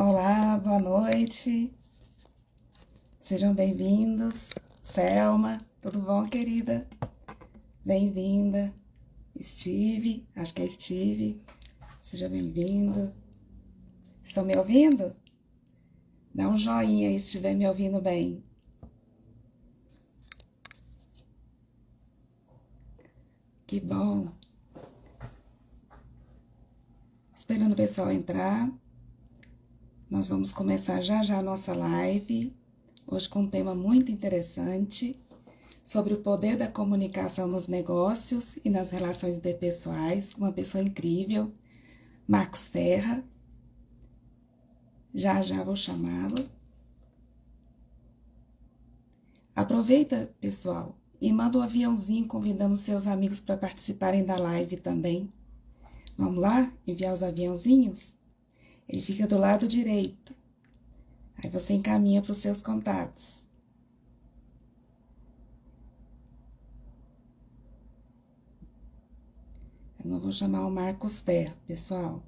Olá, boa noite. Sejam bem-vindos. Selma, tudo bom, querida? Bem-vinda. Steve, acho que é Steve. Seja bem-vindo. Estão me ouvindo? Dá um joinha aí se estiver me ouvindo bem. Que bom. Esperando o pessoal entrar. Nós vamos começar já já a nossa live. Hoje com um tema muito interessante sobre o poder da comunicação nos negócios e nas relações interpessoais, com uma pessoa incrível, Marcos Terra. Já já vou chamá-lo. Aproveita, pessoal, e manda um aviãozinho convidando seus amigos para participarem da live também. Vamos lá? Enviar os aviãozinhos? Ele fica do lado direito. Aí você encaminha para os seus contatos. Eu não vou chamar o Marcos Terra, pessoal.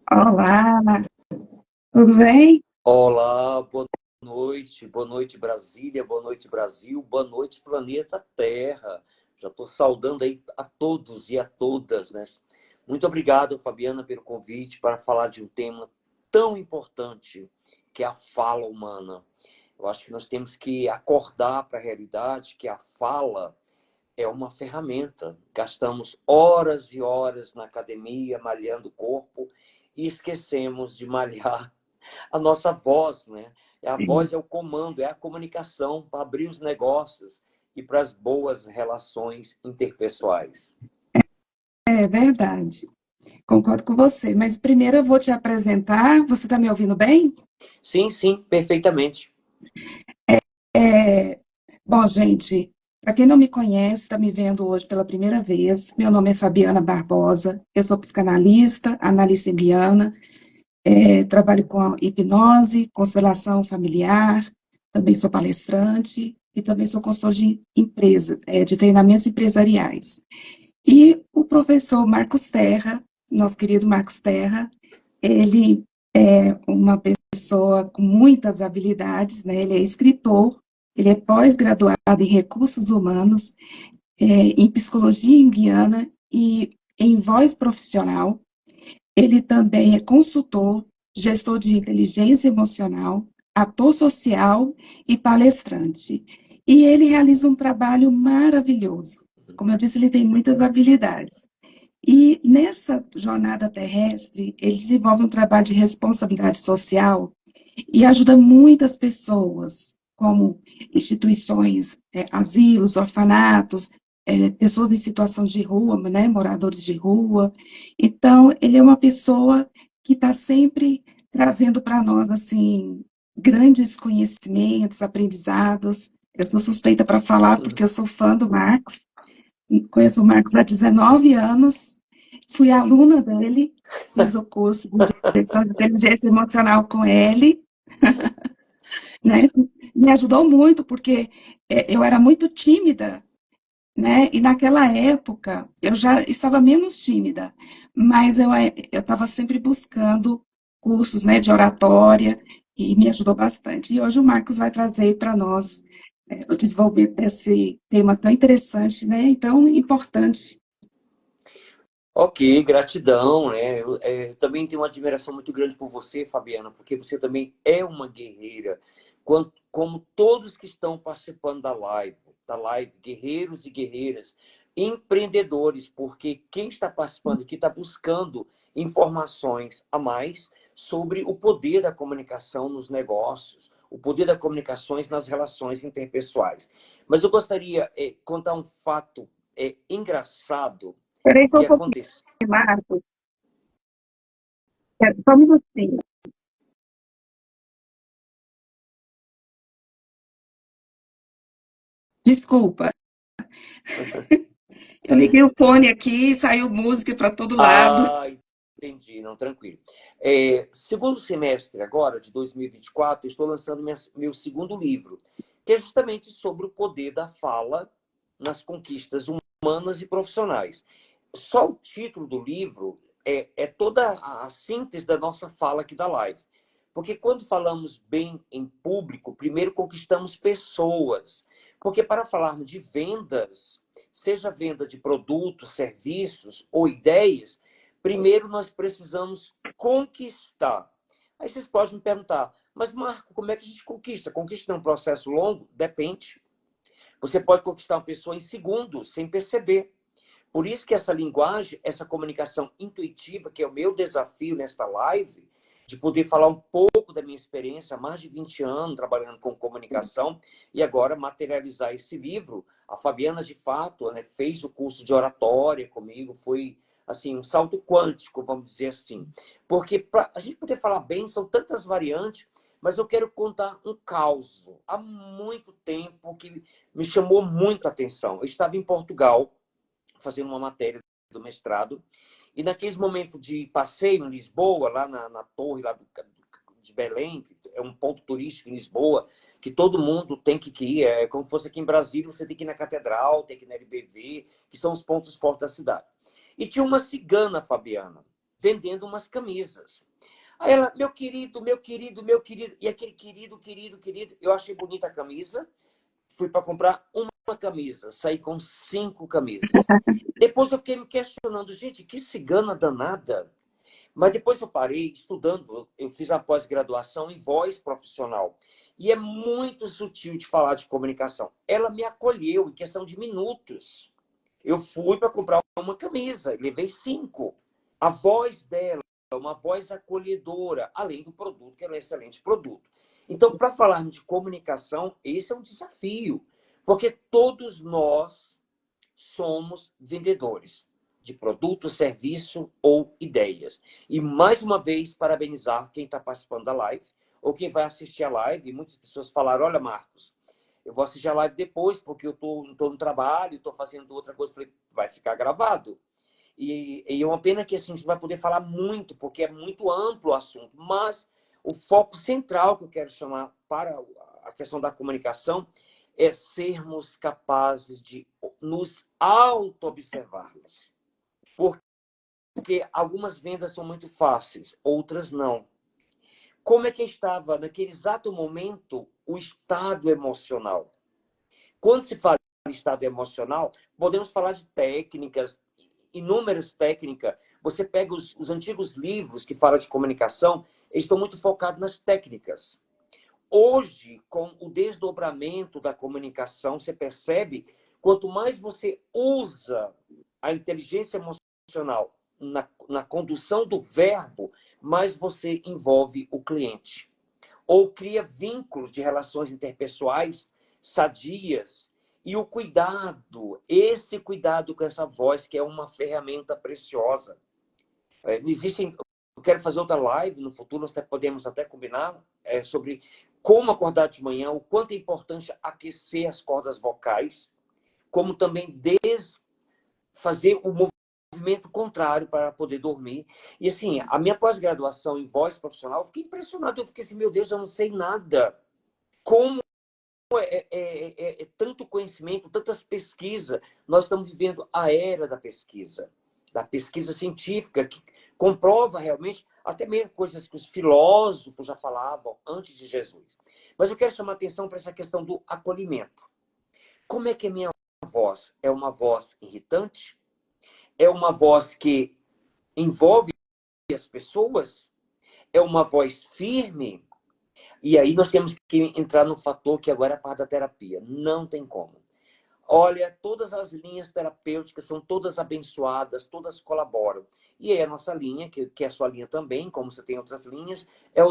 Olá, tudo bem? Olá, boa noite Brasília, boa noite Brasil, boa noite planeta Terra. Já estou saudando aí a todos e a todas, né? Muito obrigado, Fabiana, pelo convite para falar de um tema tão importante que é a fala humana. Eu acho que nós temos que acordar para a realidade que a fala é uma ferramenta. Gastamos horas e horas na academia, malhando o corpo e esquecemos de malhar a nossa voz, né? A voz é o comando, é a comunicação para abrir os negócios e para as boas relações interpessoais. É verdade. Concordo com você, mas primeiro eu vou te apresentar. Você está me ouvindo bem? Sim, sim, perfeitamente. É, bom, gente, para quem não me conhece, está me vendo hoje pela primeira vez, meu nome é Fabiana Barbosa, eu sou psicanalista, analista embiana, trabalho com hipnose, constelação familiar, também sou palestrante e também sou consultor de empresa, de treinamentos empresariais. E o professor Marcos Terra, nosso querido Marcos Terra, ele é uma pessoa com muitas habilidades, né? Ele é escritor, ele é pós-graduado em recursos humanos, em psicologia indiana e em voz profissional. Ele também é consultor, gestor de inteligência emocional, ator social e palestrante. E ele realiza um trabalho maravilhoso. Como eu disse, ele tem muitas habilidades. E nessa jornada terrestre, ele desenvolve um trabalho de responsabilidade social e ajuda muitas pessoas, como instituições, asilos, orfanatos, pessoas em situação de rua, né, moradores de rua. Então, ele é uma pessoa que está sempre trazendo para nós, assim, grandes conhecimentos, aprendizados. Eu sou suspeita para falar porque eu sou fã do Marx, conheço o Marcos há 19 anos, fui aluna dele, fiz o curso de gestão de inteligência emocional com ele, né? Me ajudou muito, porque eu era muito tímida, né? E naquela época eu já estava menos tímida, mas eu estava sempre buscando cursos, né, de oratória, e me ajudou bastante. E hoje o Marcos vai trazer para nós o desenvolvimento desse tema tão interessante, né, e tão importante. Ok, gratidão, né? Eu também tenho uma admiração muito grande por você, Fabiana, porque você também é uma guerreira, como todos que estão participando da live, guerreiros e guerreiras, empreendedores, porque quem está participando aqui está buscando informações a mais sobre o poder da comunicação nos negócios, o poder das comunicações nas relações interpessoais. Mas eu gostaria de contar um fato engraçado Peraí só que um pouquinho, aconteceu. Marcos. Só um minutinho. Desculpa. Eu liguei o fone aqui, saiu música para todo lado. Ah, entendi, não, tranquilo. Segundo semestre agora, de 2024, estou lançando meu segundo livro, que é justamente sobre o poder da fala nas conquistas humanas e profissionais. Só o título do livro é toda a síntese da nossa fala aqui da live. Porque quando falamos bem em público, primeiro conquistamos pessoas. Porque para falarmos de vendas, seja venda de produtos, serviços ou ideias, primeiro nós precisamos conquistar. Aí vocês podem me perguntar, mas Marco, como é que a gente conquista? Conquista é um processo longo? Depende. Você pode conquistar uma pessoa em segundos, sem perceber. Por isso que essa linguagem, essa comunicação intuitiva, que é o meu desafio nesta live, de poder falar um pouco da minha experiência, há mais de 20 anos trabalhando com comunicação, e agora materializar esse livro. A Fabiana, de fato, né, fez o curso de oratória comigo, foi assim um salto quântico, vamos dizer assim. Porque para a gente poder falar bem, são tantas variantes, mas eu quero contar um caos há muito tempo que me chamou muito a atenção. Eu estava em Portugal, fazendo uma matéria do mestrado, e naqueles momentos de passeio em Lisboa, lá na torre lá de Belém, que é um ponto turístico em Lisboa, que todo mundo tem que ir, é como se fosse aqui em Brasília, você tem que ir na Catedral, tem que ir na LBV, que são os pontos fortes da cidade. E tinha uma cigana, Fabiana, vendendo umas camisas. Aí ela, meu querido, meu querido, meu querido, e aquele querido, querido, querido, eu achei bonita a camisa, fui para comprar uma camisa, saí com 5 camisas. Depois eu fiquei me questionando, gente, que cigana danada. Mas depois eu parei estudando, eu fiz a pós-graduação em voz profissional. E é muito sutil de falar de comunicação. Ela me acolheu em questão de minutos. Eu fui para comprar uma camisa, levei 5. A voz dela é uma voz acolhedora, além do produto, que é um excelente produto. Então, para falarmos de comunicação, esse é um desafio, porque todos nós somos vendedores de produto, serviço ou ideias. E, mais uma vez, parabenizar quem está participando da live ou quem vai assistir a live. E muitas pessoas falaram, olha, Marcos, eu vou assistir a live depois porque eu estou no trabalho, estou fazendo outra coisa. Eu falei, vai ficar gravado. E é uma pena que assim, a gente vai poder falar muito, porque é muito amplo o assunto. Mas o foco central que eu quero chamar para a questão da comunicação é sermos capazes de nos auto-observarmos. Porque algumas vendas são muito fáceis, outras não. Como é que estava, naquele exato momento, o estado emocional? Quando se fala em estado emocional, podemos falar de técnicas, inúmeras técnicas. Você pega os antigos livros que falam de comunicação, eles estão muito focados nas técnicas. Hoje, com o desdobramento da comunicação, você percebe, quanto mais você usa a inteligência emocional na condução do verbo, mais você envolve o cliente. Ou cria vínculos de relações interpessoais sadias. E o cuidado, esse cuidado com essa voz, que é uma ferramenta preciosa. Existem, eu quero fazer outra live no futuro, nós podemos até combinar sobre como acordar de manhã, o quanto é importante aquecer as cordas vocais, como também fazer o movimento contrário para poder dormir. E assim, a minha pós-graduação em voz profissional, eu fiquei impressionado, eu fiquei assim, meu Deus, eu não sei nada. Como é tanto conhecimento, tantas pesquisas. Nós estamos vivendo a era da pesquisa científica, que comprova realmente até mesmo coisas que os filósofos já falavam antes de Jesus. Mas eu quero chamar a atenção para essa questão do acolhimento. Como é que a minha voz é uma voz irritante? É uma voz que envolve as pessoas? É uma voz firme? E aí nós temos que entrar no fator que agora é a parte da terapia. Não tem como. Olha, todas as linhas terapêuticas são todas abençoadas, todas colaboram. E aí a nossa linha, que é a sua linha também, como você tem outras linhas, é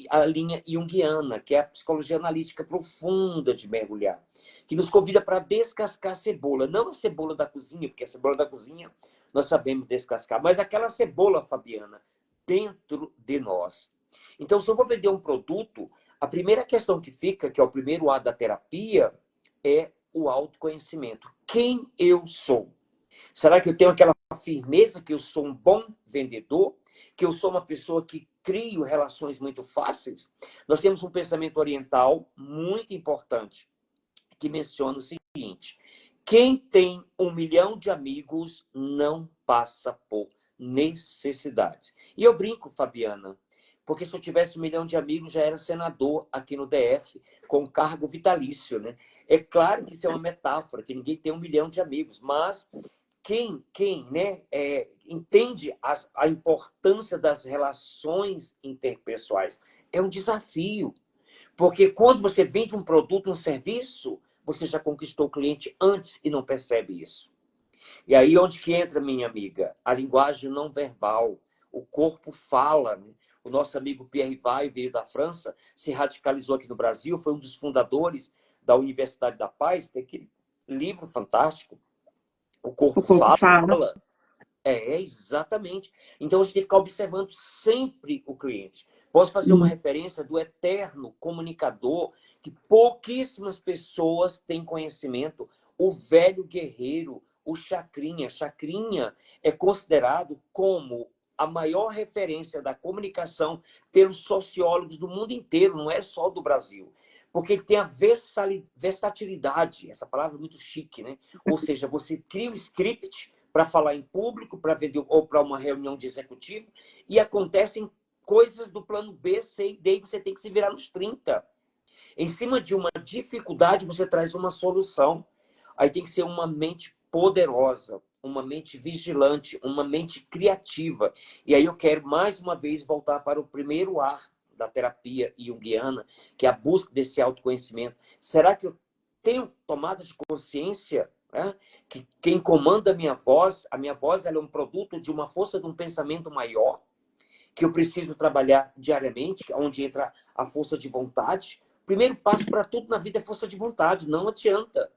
a linha junguiana, que é a psicologia analítica profunda de mergulhar, que nos convida para descascar a cebola. Não a cebola da cozinha, porque a cebola da cozinha nós sabemos descascar, mas aquela cebola, Fabiana, dentro de nós. Então, se eu vou vender um produto, a primeira questão que fica, que é o primeiro A da terapia, é o autoconhecimento. quem eu sou? Será que eu tenho aquela firmeza que eu sou um bom vendedor? Que eu sou uma pessoa que crio relações muito fáceis? Nós temos um pensamento oriental muito importante que menciona o seguinte: quem tem 1 milhão de amigos não passa por necessidades. E eu brinco, Fabiana, porque se eu tivesse 1 milhão de amigos, já era senador aqui no DF, com cargo vitalício, né? É claro que isso é uma metáfora, que ninguém tem 1 milhão de amigos, mas quem né, entende a importância das relações interpessoais é um desafio. Porque quando você vende um produto, um serviço, você já conquistou o cliente antes e não percebe isso. E aí onde que entra, minha amiga? A linguagem não verbal. O corpo fala. Né? O nosso amigo Pierre Vai veio da França, se radicalizou aqui no Brasil, foi um dos fundadores da Universidade da Paz, tem aquele livro fantástico, O O Corpo corpo fala. Fala. Exatamente. Então a gente tem que ficar observando sempre o cliente. Posso fazer uma referência do eterno comunicador que pouquíssimas pessoas têm conhecimento, o velho guerreiro, o Chacrinha. Chacrinha é considerado como a maior referência da comunicação pelos sociólogos do mundo inteiro, não é só do Brasil. Porque ele tem a versatilidade, essa palavra é muito chique, né? Ou seja, você cria o script para falar em público, para vender ou para uma reunião de executivo, e acontecem coisas do plano B, C e D, você tem que se virar nos 30. Em cima de uma dificuldade, você traz uma solução. Aí tem que ser uma mente poderosa, uma mente vigilante, uma mente criativa. E aí eu quero, mais uma vez, voltar para o primeiro ar da terapia junguiana, que é a busca desse autoconhecimento. Será que eu tenho tomada de consciência, né, que quem comanda a minha voz ela é um produto de uma força de um pensamento maior, que eu preciso trabalhar diariamente, onde entra a força de vontade. O primeiro passo para tudo na vida é força de vontade, não adianta.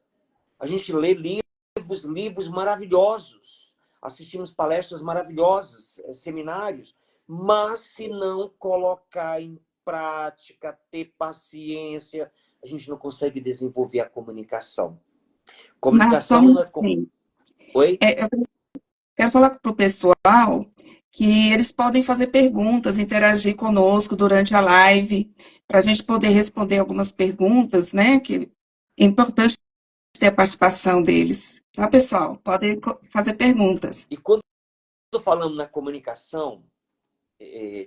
A gente lê livros maravilhosos, assistimos palestras maravilhosas, seminários, mas se não colocar em prática, ter paciência, a gente não consegue desenvolver a comunicação. Nós Comunicação somos não é... assim. Oi? Eu quero falar para o pessoal que eles podem fazer perguntas, interagir conosco durante a live, para a gente poder responder algumas perguntas, né? Que é importante ter a participação deles. Tá, pessoal? Podem fazer perguntas. E quando falamos na comunicação,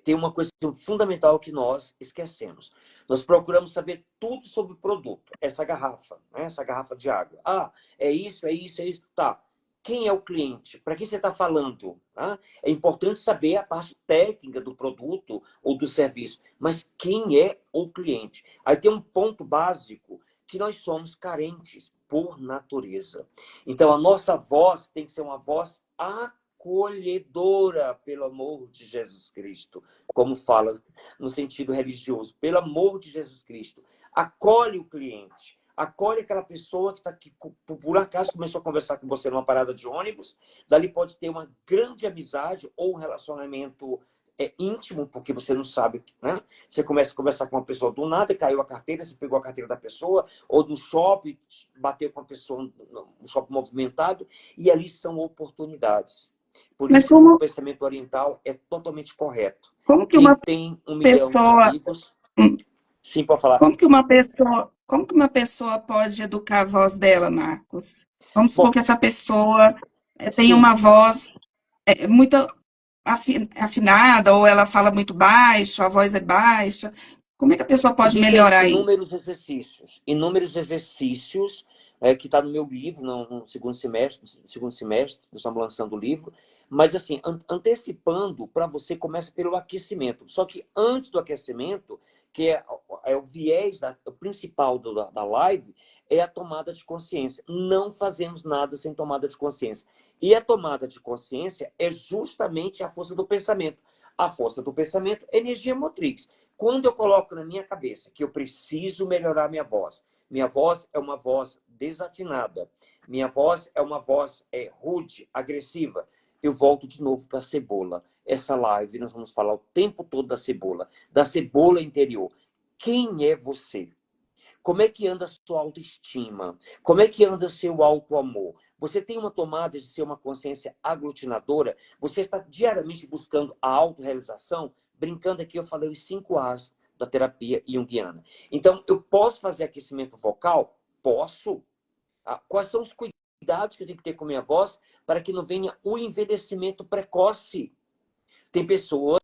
tem uma coisa fundamental que nós esquecemos. Nós procuramos saber tudo sobre o produto. Essa garrafa, né? Essa garrafa de água. Ah, é isso, é isso, é isso. Tá. Quem é o cliente? Para quem você está falando? Tá? É importante saber a parte técnica do produto ou do serviço. Mas quem é o cliente? Aí tem um ponto básico que nós somos carentes por natureza. Então, a nossa voz tem que ser uma voz acolhedora, pelo amor de Jesus Cristo, como fala no sentido religioso, pelo amor de Jesus Cristo. Acolhe o cliente, acolhe aquela pessoa que está aqui, por acaso começou a conversar com você numa parada de ônibus, dali pode ter uma grande amizade ou um relacionamento íntimo, porque você não sabe, né? Você começa a conversar com uma pessoa do nada, caiu a carteira, você pegou a carteira da pessoa, ou no shopping, bateu com a pessoa no shopping movimentado, e ali são oportunidades. Por Mas isso, o pensamento oriental é totalmente correto. como que Quem uma tem 1 milhão de pessoa, amigos... Sim, pode falar. como que uma pessoa pode educar a voz dela, Marcos? Vamos supor Bom, que essa pessoa tem sim, uma voz muito afinada, ou ela fala muito baixo, a voz é baixa. Como é que a pessoa pode existem melhorar isso? inúmeros exercícios que está no meu livro, no segundo semestre, nós estamos lançando o livro, mas assim, antecipando, para você começa pelo aquecimento. Só que antes do aquecimento, que é o viés o principal da live, é a tomada de consciência. Não fazemos nada sem tomada de consciência. E a tomada de consciência é justamente a força do pensamento. A força do pensamento é energia motriz. Quando eu coloco na minha cabeça que eu preciso melhorar minha voz é uma voz desafinada, minha voz é uma voz rude, agressiva, eu volto de novo para a cebola. Essa live nós vamos falar o tempo todo da cebola interior. Quem é você? Como é que anda a sua autoestima? Como é que anda o seu auto-amor? Você tem uma tomada de ser uma consciência aglutinadora? Você está diariamente buscando a autorrealização? Brincando aqui, eu falei os 5 As da terapia junguiana. Então, eu posso fazer aquecimento vocal? Posso. Quais são os cuidados que eu tenho que ter com a minha voz para que não venha o envelhecimento precoce? Tem pessoas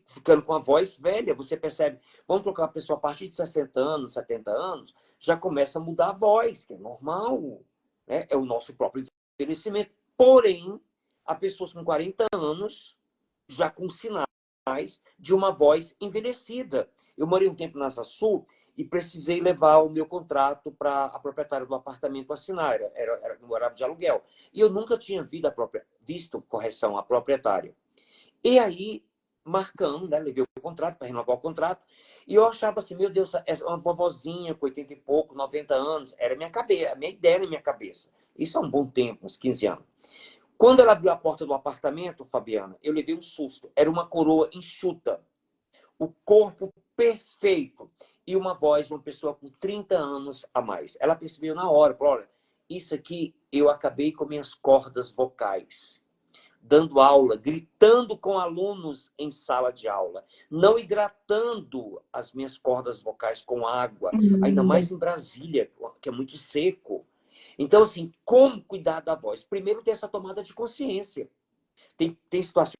ficando com a voz velha, você percebe, vamos colocar a pessoa a partir de 60 anos, 70 anos, já começa a mudar a voz, que é normal, né? É o nosso próprio envelhecimento. Porém, há pessoas com 40 anos já com sinais de uma voz envelhecida. Eu morei um tempo na Asa Sul e precisei levar o meu contrato para a proprietária do apartamento assinar, era no horário de aluguel. E eu nunca tinha visto, correção, a proprietária. E aí, marcando, né, levei o contrato para renovar o contrato, e eu achava assim, meu Deus, é uma vovozinha com 80 e pouco, 90 anos, era a minha ideia na minha cabeça. Isso há um bom tempo, uns 15 anos. Quando ela abriu a porta do apartamento, Fabiana, eu levei um susto. Era uma coroa enxuta, o corpo perfeito e uma voz de uma pessoa com 30 anos a mais. Ela percebeu na hora, falou, olha, isso aqui eu acabei com minhas cordas vocais, dando aula, gritando com alunos em sala de aula, não hidratando as minhas cordas vocais com água, ainda mais em Brasília, que é muito seco. Então, assim, como cuidar da voz? Primeiro, ter essa tomada de consciência. Tem situações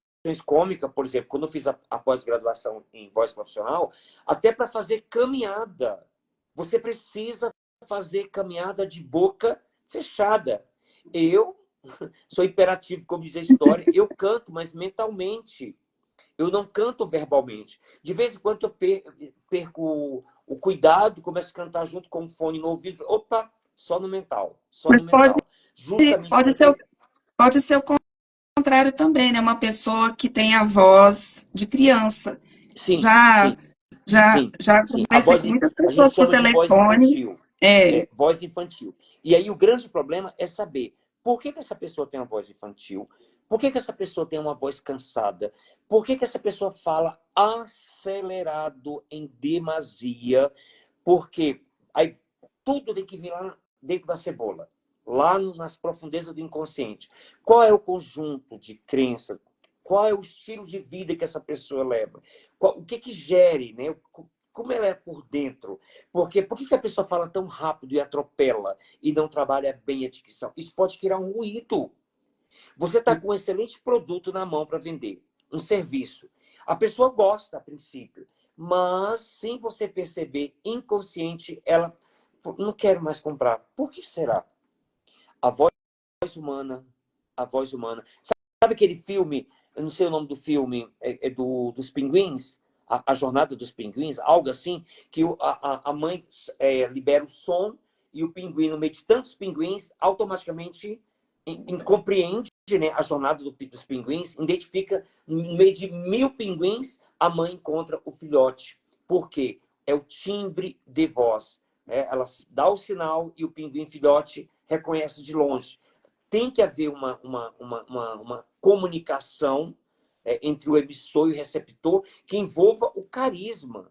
cômicas, por exemplo, quando eu fiz a pós-graduação em voz profissional, até para fazer caminhada. Você precisa fazer caminhada de boca fechada. Eu sou hiperativo, como diz a história, eu canto, mas mentalmente. Eu não canto verbalmente. De vez em quando eu perco o cuidado, começo a cantar junto com o fone no ouvido. Opa, só no mental, só Mas no mental. Justamente pode ser, porque... pode ser o contrário também, né? Uma pessoa que tem a voz de criança. Sim, Já, sim, sim, já sim. A conversei voz, com muitas a gente pessoas por chama de voz telefone. infantil. É, Voz infantil. E aí o grande problema é saber por que essa pessoa tem uma voz infantil, por que essa pessoa tem uma voz cansada, por que essa pessoa fala acelerado em demasia, porque aí tudo tem que vir lá dentro da cebola, lá nas profundezas do inconsciente. Qual é o conjunto de crenças? Qual é o estilo de vida que essa pessoa leva? O que gere, né? Como ela é por dentro? Porque por que a pessoa fala tão rápido e atropela e não trabalha bem a dicção? Isso pode criar um ruído. Você está com um excelente produto na mão para vender, um serviço. A pessoa gosta a princípio, mas sem você perceber, inconsciente, ela não quer mais comprar. Por que será? A voz humana, a voz humana. Sabe aquele filme, eu não sei o nome do filme, dos pinguins? A Jornada dos Pinguins, algo assim, que a mãe libera o som e o pinguim, no meio de tantos pinguins, automaticamente compreende, né, a jornada dos pinguins, identifica, no meio de 1000 pinguins, a mãe encontra o filhote. Por quê? É o timbre de voz. Né? Ela dá o sinal e o pinguim filhote reconhece de longe. Tem que haver uma comunicação entre o emissor e o receptor que envolva o carisma.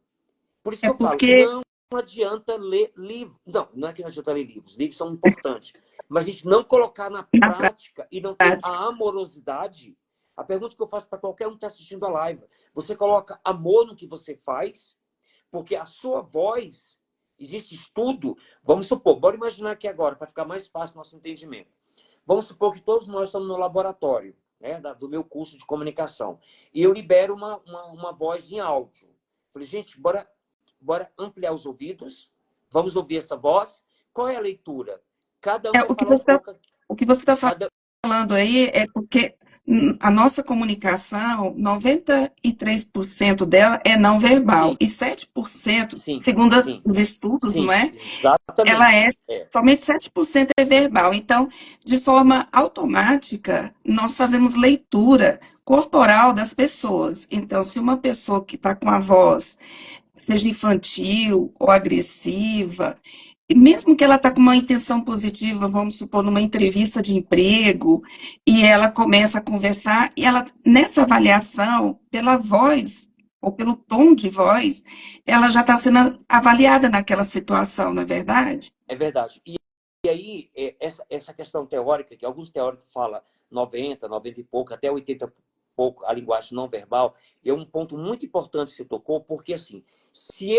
Por isso é que eu falo, porque não adianta ler livros. Não é que não adianta ler livros. Livros são importantes. Mas a gente não colocar na na prática e não ter prática a amorosidade. A pergunta que eu faço para qualquer um que está assistindo a live. Você coloca amor no que você faz? Porque a sua voz, existe estudo, vamos supor, bora imaginar aqui agora, para ficar mais fácil o nosso entendimento. Vamos supor que todos nós estamos no laboratório, né, do meu curso de comunicação. E eu libero uma voz em áudio. Falei, gente, bora ampliar os ouvidos, vamos ouvir essa voz. Qual é a leitura? Cada um vai o que falar um você pouco. está Cada... falando aí é porque a nossa comunicação, 93% dela é não verbal Sim, e 7%, sim, segundo sim, os estudos, não sim, é? Ela exatamente. é somente 7% é verbal. Então, de forma automática, nós fazemos leitura corporal das pessoas. Então, se uma pessoa que está com a voz, seja infantil ou agressiva, e mesmo que ela está com uma intenção positiva, vamos supor, numa entrevista de emprego, e ela começa a conversar, e ela, nessa avaliação, pela voz ou pelo tom de voz, ela já está sendo avaliada naquela situação, não é verdade? É verdade. E aí, essa questão teórica, que alguns teóricos falam 90, 90 e pouco, até 80 e pouco, a linguagem não verbal, é um ponto muito importante que você tocou, porque assim, se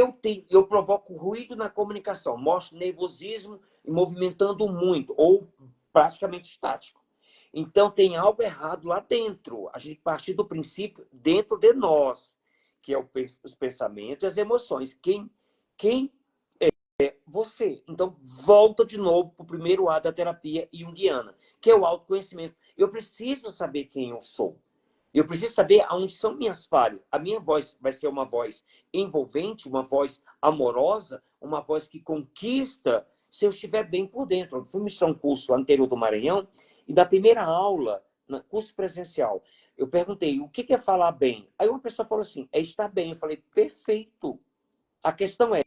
eu provoco ruído na comunicação, mostro nervosismo e movimentando muito, ou praticamente estático. Então, tem algo errado lá dentro. A gente partir do princípio dentro de nós, que é os pensamentos e as emoções. Quem você. Então, volta de novo para o primeiro A da terapia junguiana, que é o autoconhecimento. Eu preciso saber quem eu sou. Eu preciso saber aonde são minhas falhas. A minha voz vai ser uma voz envolvente, uma voz amorosa, uma voz que conquista se eu estiver bem por dentro. Eu fui ministrar um curso lá no interior do Maranhão e da primeira aula, no curso presencial, eu perguntei, o que é falar bem? Aí uma pessoa falou assim, é estar bem. Eu falei, perfeito. A questão é,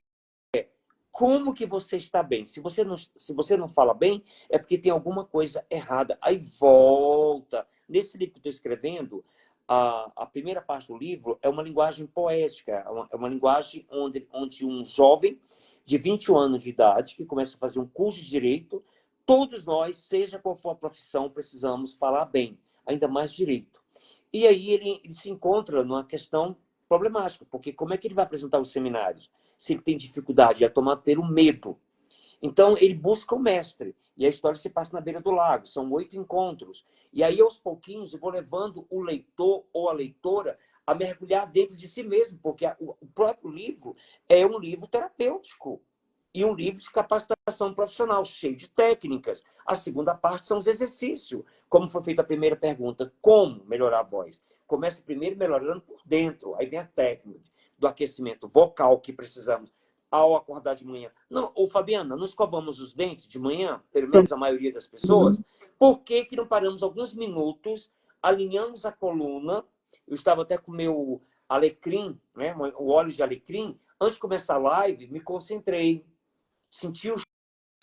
como que você está bem? Se você não fala bem, é porque tem alguma coisa errada. Aí volta. Nesse livro que eu estou escrevendo, a primeira parte do livro é uma linguagem poética, é uma linguagem onde um jovem de 21 anos de idade, que começa a fazer um curso de direito, todos nós, seja qual for a profissão, precisamos falar bem, ainda mais direito. E aí ele se encontra numa questão problemática, porque como é que ele vai apresentar os seminários? Se ele tem dificuldade, é tomado pelo medo. Então, ele busca o mestre. E a história se passa na beira do lago. São 8 encontros. E aí, aos pouquinhos, eu vou levando o leitor ou a leitora a mergulhar dentro de si mesmo, porque o próprio livro é um livro terapêutico e um livro de capacitação profissional, cheio de técnicas. A segunda parte são os exercícios. Como foi feita a primeira pergunta, como melhorar a voz? Começa primeiro melhorando por dentro, aí vem a técnica do aquecimento vocal que precisamos ao acordar de manhã. Não, ô Fabiana, não escovamos os dentes de manhã, pelo menos a maioria das pessoas? Por que que não paramos alguns minutos, alinhamos a coluna? Eu estava até com o meu alecrim, né, o óleo de alecrim. Antes de começar a live, me concentrei, senti o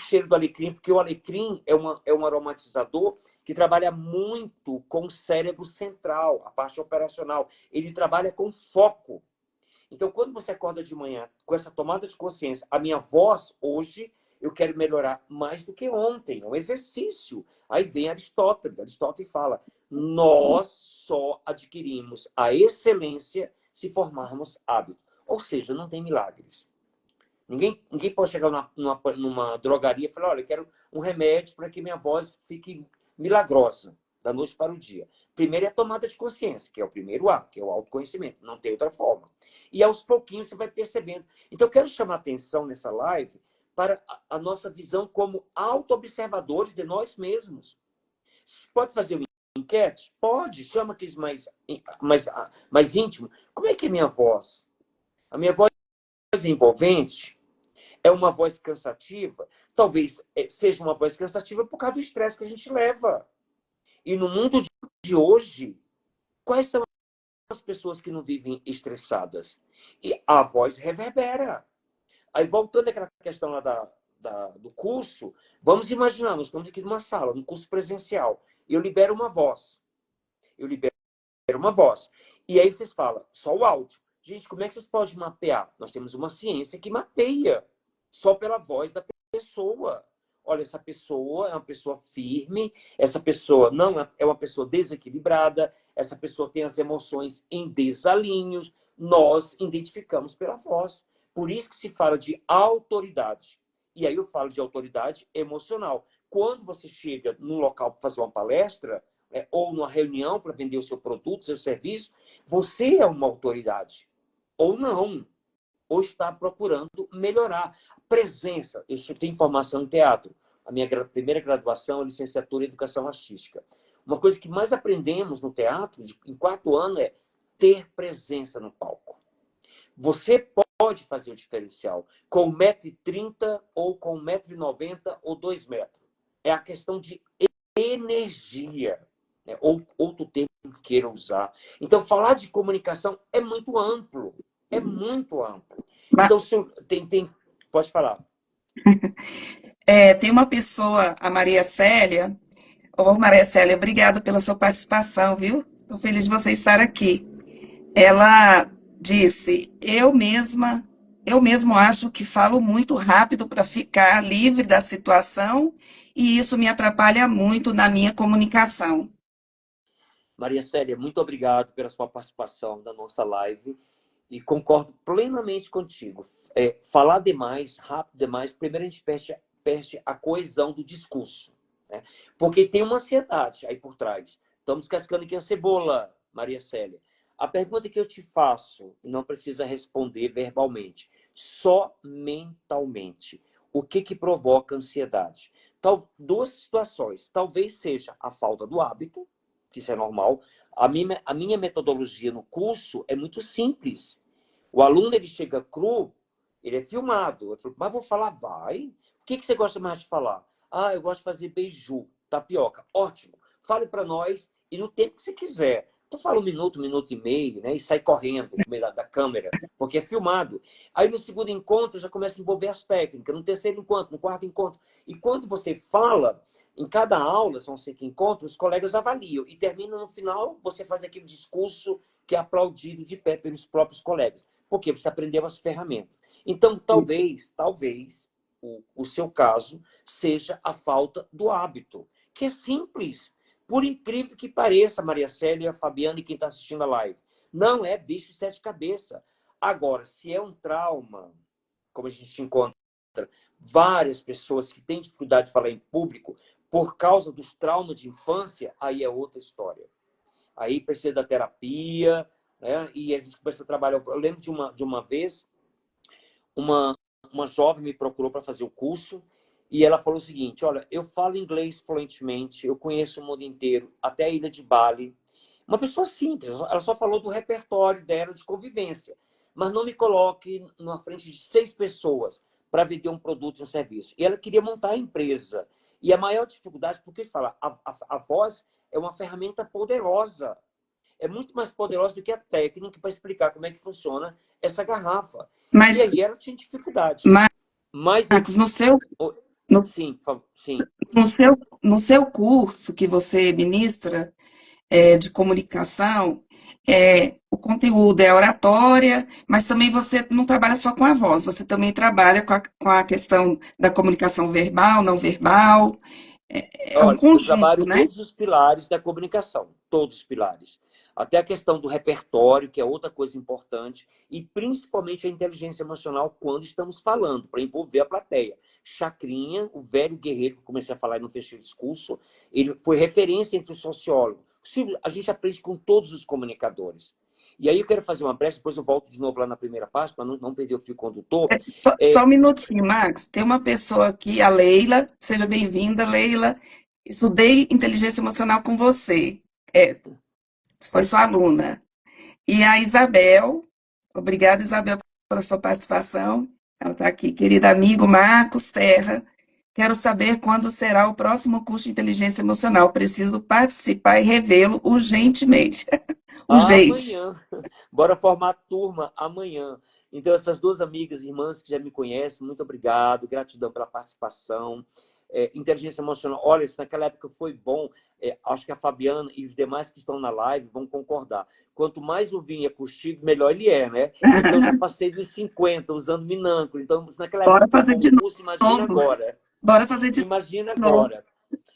cheiro do alecrim, porque o alecrim é um aromatizador que trabalha muito com o cérebro central, a parte operacional. Ele trabalha com foco. Então, quando você acorda de manhã com essa tomada de consciência, a minha voz hoje, eu quero melhorar mais do que ontem. É um exercício. Aí vem Aristóteles. Aristóteles fala, nós só adquirimos a excelência se formarmos hábitos. Ou seja, não tem milagres. Ninguém pode chegar numa drogaria e falar, olha, eu quero um remédio para que minha voz fique milagrosa, da noite para o dia. Primeiro é a tomada de consciência, que é o primeiro A, que é o autoconhecimento. Não tem outra forma. E aos pouquinhos você vai percebendo. Então, eu quero chamar a atenção nessa live para a nossa visão como auto-observadores de nós mesmos. Pode fazer uma enquete? Pode. Chama aqueles mais íntimo. Como é que é a minha voz? A minha voz é envolvente? É uma voz cansativa? Talvez seja uma voz cansativa por causa do estresse que a gente leva. E no mundo de hoje, quais são as pessoas que não vivem estressadas? E a voz reverbera. Aí, voltando àquela questão lá do curso, vamos imaginar, nós estamos aqui numa sala, num curso presencial. Eu libero uma voz. Eu libero uma voz. E aí vocês falam, só o áudio. Gente, como é que vocês podem mapear? Nós temos uma ciência que mapeia só pela voz da pessoa. Olha, essa pessoa é uma pessoa firme, essa pessoa não é uma pessoa desequilibrada, essa pessoa tem as emoções em desalinhos. Nós identificamos pela voz. Por isso que se fala de autoridade. E aí eu falo de autoridade emocional. Quando você chega num local para fazer uma palestra, ou numa reunião para vender o seu produto, seu serviço, você é uma autoridade. Ou não. Ou está procurando melhorar. Presença. Eu tenho formação em teatro. A minha primeira graduação é licenciatura em educação artística. Uma coisa que mais aprendemos no teatro, em 4 anos, é ter presença no palco. Você pode fazer o diferencial com 1,30 m ou com 1,90 m ou 2 metros. É a questão de energia, né? Ou outro termo que queira usar. Então, falar de comunicação é muito amplo. É muito amplo. Então, pode falar. Tem uma pessoa, a Maria Célia. Ô, Maria Célia, obrigada pela sua participação, viu? Estou feliz de você estar aqui. Ela Disse, eu mesmo acho que falo muito rápido para ficar livre da situação e isso me atrapalha muito na minha comunicação. Maria Célia, muito obrigado pela sua participação na nossa live e concordo plenamente contigo. Falar demais, rápido demais, primeiro a gente perde a coesão do discurso, né? Porque tem uma ansiedade aí por trás. Estamos cascando aqui a cebola, Maria Célia. A pergunta que eu te faço, não precisa responder verbalmente, só mentalmente. O que provoca ansiedade? Duas situações. Talvez seja a falta do hábito, que isso é normal. A minha metodologia no curso é muito simples. O aluno, ele chega cru, ele é filmado. Eu falo, mas vou falar, vai. O que você gosta mais de falar? Ah, eu gosto de fazer beiju, tapioca. Ótimo. Fale para nós e no tempo que você quiser. Tu fala um minuto e meio, né? E sai correndo no meio da câmera, porque é filmado. Aí no segundo encontro já começa a envolver as técnicas. No terceiro encontro, no quarto encontro. E quando você fala, em cada aula, são 5 encontros, os colegas avaliam. E termina no final, você faz aquele discurso que é aplaudido de pé pelos próprios colegas. Porque você aprendeu as ferramentas. Então, talvez, o seu caso seja a falta do hábito, que é simples. Por incrível que pareça, Maria Célia, Fabiana e quem está assistindo a live, não é bicho de sete cabeças. Agora, se é um trauma, como a gente encontra várias pessoas que têm dificuldade de falar em público por causa dos traumas de infância, aí é outra história. Aí precisa da terapia, né? E a gente começa a trabalhar. Eu lembro de uma vez, uma jovem me procurou para fazer o curso e ela falou o seguinte: olha, eu falo inglês fluentemente, eu conheço o mundo inteiro, até a ilha de Bali. Uma pessoa simples, ela só falou do repertório dela de convivência, mas não me coloque na frente de 6 pessoas para vender um produto e um serviço. E ela queria montar a empresa. E a maior dificuldade, porque fala, a voz é uma ferramenta poderosa, é muito mais poderosa do que a técnica para explicar como é que funciona essa garrafa. E Mas, aí ela tinha dificuldade. Mas eu. Marcos, no, Sim, sim. no seu curso que você ministra, de comunicação, o conteúdo é oratória, mas também você não trabalha só com a voz, você também trabalha com a questão da comunicação verbal, não verbal, é um Olha, eu conjunto, trabalho né? todos os pilares da comunicação, todos os pilares. Até a questão do repertório, que é outra coisa importante, e principalmente a inteligência emocional quando estamos falando, para envolver a plateia. Chacrinha, o velho guerreiro que eu comecei a falar e não fechei o discurso, ele foi referência entre os sociólogos. A gente aprende com todos os comunicadores. E aí eu quero fazer uma brecha, depois eu volto de novo lá na primeira parte, para não perder o fio condutor. Só um minutinho, Max. Tem uma pessoa aqui, a Leila. Seja bem-vinda, Leila. Estudei inteligência emocional com você. É, foi sua aluna. E a Isabel. Obrigada, Isabel, pela sua participação. Ela está aqui. Querido amigo Marcos Terra. Quero saber quando será o próximo curso de inteligência emocional. Preciso participar e revê-lo urgentemente. Urgente. Amanhã. Bora formar turma amanhã. Então, essas duas amigas, irmãs que já me conhecem, muito obrigado, gratidão pela participação. Inteligência emocional, olha, isso naquela época foi bom. Acho que a Fabiana e os demais que estão na live vão concordar. Quanto mais o vinho é curtido, melhor ele é, né? Então, já passei dos 50 usando Minâncora. Então, se naquela época Bora foi fazer bom o de curso, imagina novo. agora. Bora fazer de Imagina novo. agora.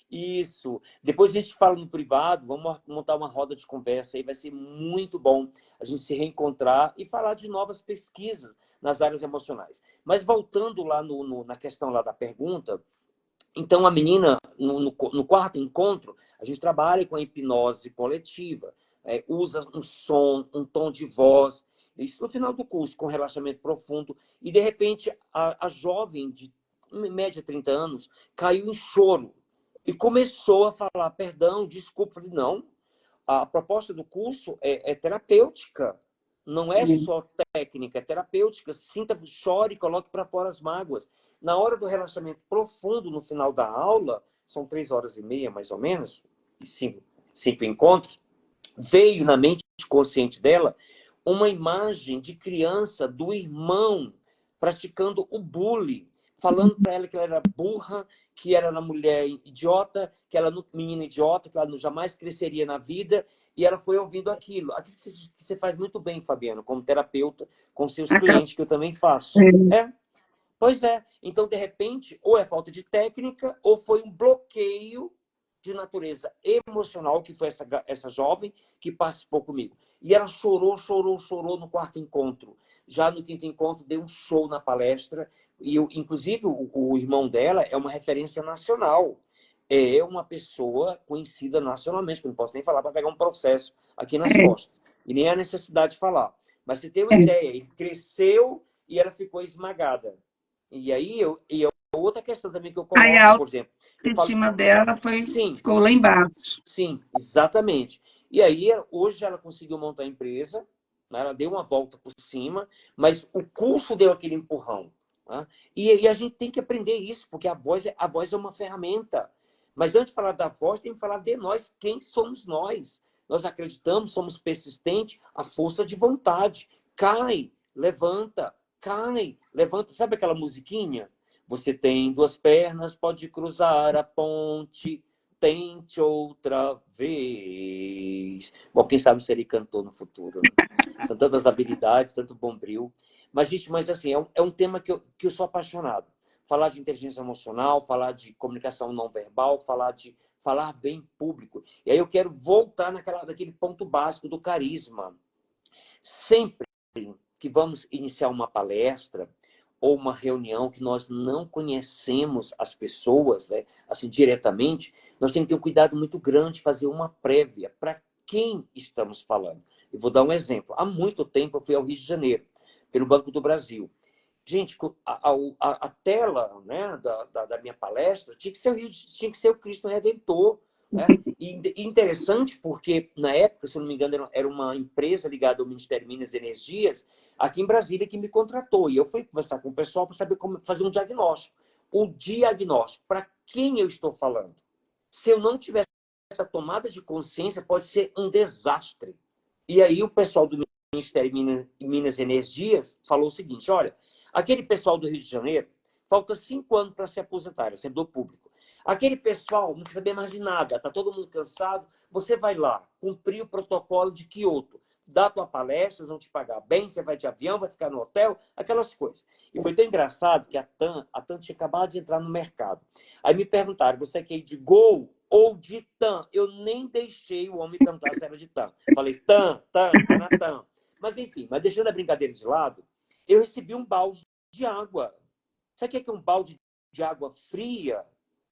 Isso. Depois a gente fala no privado, vamos montar uma roda de conversa aí, vai ser muito bom a gente se reencontrar e falar de novas pesquisas nas áreas emocionais. Mas voltando lá na questão lá da pergunta, então a menina, no quarto encontro, a gente trabalha com a hipnose coletiva, usa um som, um tom de voz, isso no final do curso, com relaxamento profundo, e de repente a jovem de em média 30 anos caiu em choro e começou a falar, perdão, desculpa. Falei, não, a proposta do curso é terapêutica, não é só técnica, é terapêutica. Sinta, chore e coloque para fora as mágoas. Na hora do relaxamento profundo, no final da aula, são 3 horas e meia, mais ou menos, e cinco encontros, veio na mente consciente dela uma imagem de criança do irmão praticando o bullying, falando para ela que ela era burra, que era uma mulher idiota, que ela era menina idiota, que ela jamais cresceria na vida. E ela foi ouvindo aquilo. Aquilo que você faz muito bem, Fabiano, como terapeuta, com seus Acab- clientes, que eu também faço. Pois é. Então, de repente, ou é falta de técnica, ou foi um bloqueio de natureza emocional, que foi essa jovem que participou comigo. E ela chorou, chorou, chorou no quarto encontro. Já no quinto encontro, deu um show na palestra. E, inclusive, o irmão dela é uma referência nacional. É uma pessoa conhecida nacionalmente, que eu não posso nem falar para pegar um processo aqui nas é, costas. E nem a necessidade de falar. Mas você tem uma é. ideia, ele cresceu e ela ficou esmagada. E aí, outra questão também que eu Aí a coloco, por exemplo, eu falo, autoestima dela sim, ficou lá embaixo. sim, exatamente. E aí, hoje ela conseguiu montar a empresa, né? Ela deu uma volta por cima, mas o curso deu aquele empurrão. Né? E a gente tem que aprender isso, porque a voz é uma ferramenta. Mas antes de falar da voz, tem que falar de nós, quem somos nós. Nós acreditamos, somos persistentes, a força de vontade. Cai, levanta, cai, levanta. Sabe aquela musiquinha? Você tem duas pernas, pode cruzar a ponte. Tente outra vez. Bom, quem sabe seria cantor no futuro, né? São tantas habilidades, tanto bombril. Mas, gente, assim, é um tema que eu sou apaixonado. Falar de inteligência emocional, falar de comunicação não verbal, falar bem em público. E aí eu quero voltar naquele ponto básico do carisma. Sempre que vamos iniciar uma palestra ou uma reunião que nós não conhecemos as pessoas, né, assim, diretamente, nós temos que ter um cuidado muito grande de fazer uma prévia para quem estamos falando. Eu vou dar um exemplo. Há muito tempo eu fui ao Rio de Janeiro, pelo Banco do Brasil. Gente, a tela, né, da minha palestra tinha que ser o Cristo Redentor. Né? E interessante porque, na época, se eu não me engano, era uma empresa ligada ao Ministério de Minas e Energias, aqui em Brasília, que me contratou. E eu fui conversar com o pessoal para saber como fazer um diagnóstico. O diagnóstico, para quem eu estou falando? Se eu não tiver essa tomada de consciência, pode ser um desastre. E aí o pessoal do Ministério de Minas e Energias falou o seguinte, olha, aquele pessoal do Rio de Janeiro, falta 5 anos para se aposentar, é servidor público. Aquele pessoal não quer saber mais de nada, está todo mundo cansado. Você vai lá, cumprir o protocolo de Kyoto, dá tua palestra, vão te pagar bem, você vai de avião, vai ficar no hotel, aquelas coisas. E foi tão engraçado que a TAM tinha acabado de entrar no mercado. Aí me perguntaram, você quer ir de Gol ou de TAM? Eu nem deixei o homem perguntar se era de TAM. Falei, TAM, tá na TAM. Mas enfim, mas deixando a brincadeira de lado, eu recebi um balde de água. Sabe o que é um balde de água fria?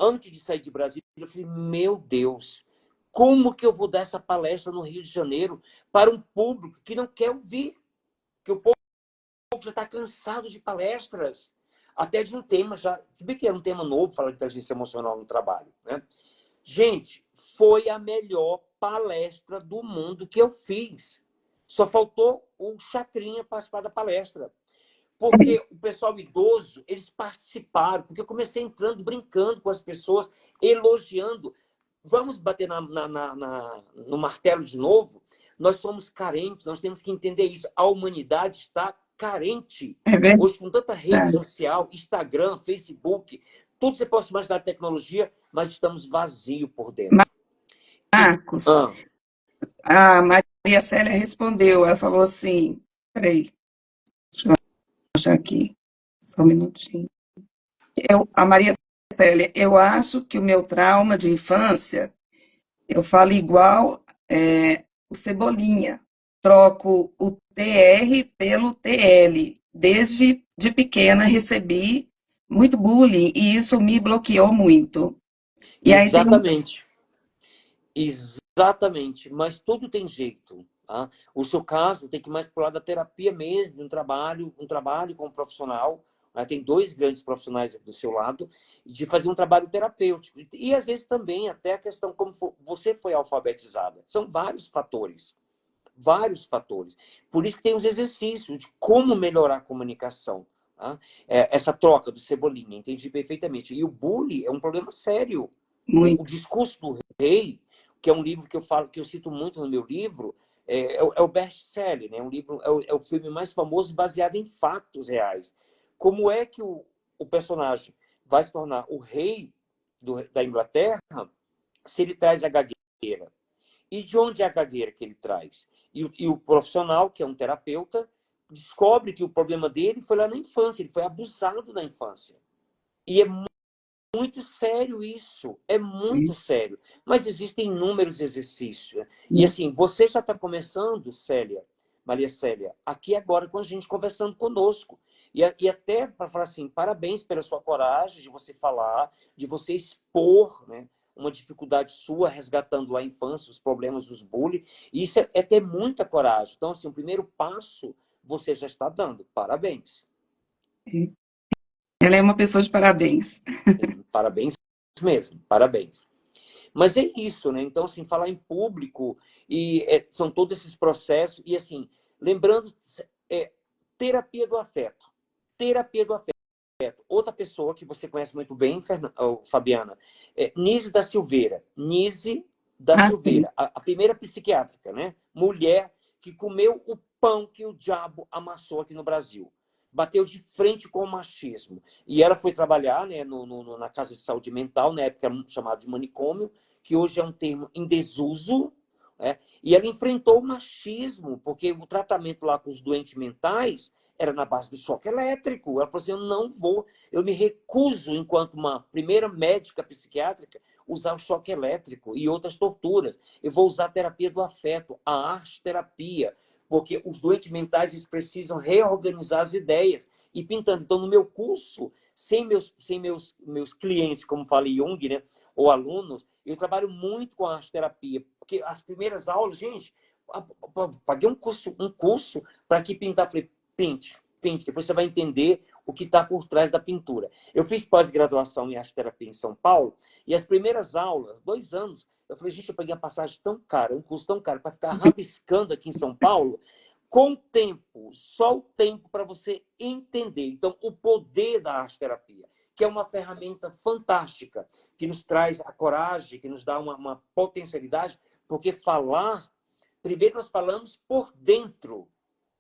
Antes de sair de Brasília, eu falei, meu Deus, como que eu vou dar essa palestra no Rio de Janeiro para um público que não quer ouvir? Que o povo já está cansado de palestras, até de um tema já... Se bem que era um tema novo, falar de inteligência emocional no trabalho. Né? Gente, foi a melhor palestra do mundo que eu fiz. Só faltou o Chacrinha participar da palestra. Porque o pessoal idoso, eles participaram, porque eu comecei entrando, brincando com as pessoas, elogiando. Vamos bater no martelo de novo? Nós somos carentes, nós temos que entender isso. A humanidade está carente. É Hoje, com tanta rede verdade. social, Instagram, Facebook, tudo você pode imaginar de tecnologia, mas estamos vazios por dentro. Marcos, Ah, a Maria Célia respondeu, ela falou assim, peraí, deixa eu achar aqui, só um minutinho. A Maria Célia, eu acho que o meu trauma de infância, eu falo igual o Cebolinha, troco o TR pelo TL. Desde de pequena recebi muito bullying e isso me bloqueou muito. E aí tem um... exatamente. Exatamente, mas tudo tem jeito. Tá? O seu caso tem que ir mais para o lado da terapia mesmo, de um trabalho com um profissional. Né? Tem 2 grandes profissionais do seu lado, de fazer um trabalho terapêutico. E às vezes também até a questão como você foi alfabetizada. São vários fatores. Vários fatores. Por isso que tem os exercícios de como melhorar a comunicação. Tá? Essa troca do Cebolinha, entendi perfeitamente. E o bullying é um problema sério. O Muito, discurso do rei, que é um livro que eu falo, que eu cito muito no meu livro, é o best-seller, né? Um livro, é o filme mais famoso baseado em fatos reais. Como é que o personagem vai se tornar o rei da Inglaterra se ele traz a gagueira? E de onde é a gagueira que ele traz? E o profissional, que é um terapeuta, descobre que o problema dele foi lá na infância, ele foi abusado na infância. E é muito sério isso, é muito sério. Mas existem inúmeros exercícios. E assim, você já está começando, Célia, Maria Célia, aqui agora com a gente conversando conosco. E até para falar assim, parabéns pela sua coragem de você falar, de você expor, né, uma dificuldade sua, resgatando lá a infância, os problemas dos bullying. E isso é ter muita coragem. Então, assim, o primeiro passo você já está dando. Parabéns. Ela é uma pessoa de parabéns. Parabéns mesmo, parabéns. Mas é isso, né? Então, assim, falar em público e são todos esses processos e, assim, lembrando, terapia do afeto. Terapia do afeto. Outra pessoa que você conhece muito bem, Fabiana, Nise da Silveira. Nise da Ah, sim. Silveira, a primeira psiquiátrica, né? Mulher que comeu o pão que o diabo amassou aqui no Brasil. Bateu de frente com o machismo. E ela foi trabalhar, né, na Casa de Saúde Mental, na época chamado de manicômio, que hoje é um termo em desuso, né? E ela enfrentou o machismo, porque o tratamento lá com os doentes mentais era na base do choque elétrico. Ela falou assim, eu me recuso, enquanto uma primeira médica psiquiátrica, usar o choque elétrico e outras torturas. Eu vou usar a terapia do afeto, a arte-terapia, porque os doentes mentais eles precisam reorganizar as ideias. E pintando. Então, no meu curso, sem meus clientes, como fala Jung, né, ou alunos, eu trabalho muito com a arte-terapia, porque as primeiras aulas, gente, paguei um curso para que pintar. Falei, pinte. Depois você vai entender o que está por trás da pintura. Eu fiz pós-graduação em arte-terapia em São Paulo, e as primeiras aulas, 2 anos, eu falei, gente, eu peguei uma passagem tão cara, um curso tão caro, para ficar rabiscando aqui em São Paulo, com tempo, só o tempo para você entender. Então, o poder da arte-terapia, que é uma ferramenta fantástica, que nos traz a coragem, que nos dá uma potencialidade, porque falar, primeiro nós falamos por dentro,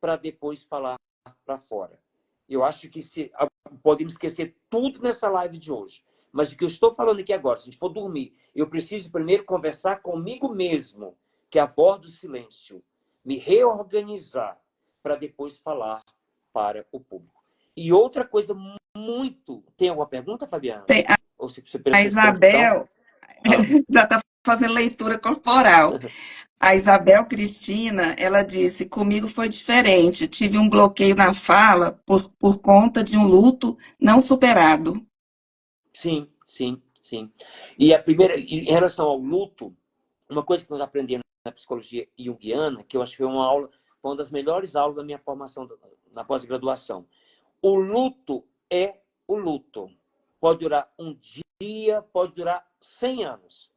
para depois falar para fora. Eu acho que podemos esquecer tudo nessa live de hoje, mas o que eu estou falando aqui agora, se a gente for dormir, eu preciso primeiro conversar comigo mesmo, que é a voz do silêncio, me reorganizar para depois falar para o público. E outra coisa muito... Tem alguma pergunta, Fabiana? Tem Ou se você a prestou atenção? Isabel, já está fazendo leitura corporal. A Isabel Cristina, ela disse, comigo foi diferente, tive um bloqueio na fala por conta de um luto não superado. Sim, sim, sim. E a primeira, em relação ao luto, uma coisa que nós aprendemos na psicologia junguiana, que eu acho que foi uma das melhores aulas da minha formação na pós-graduação. O luto é o luto. Pode durar um dia, pode durar 100 anos.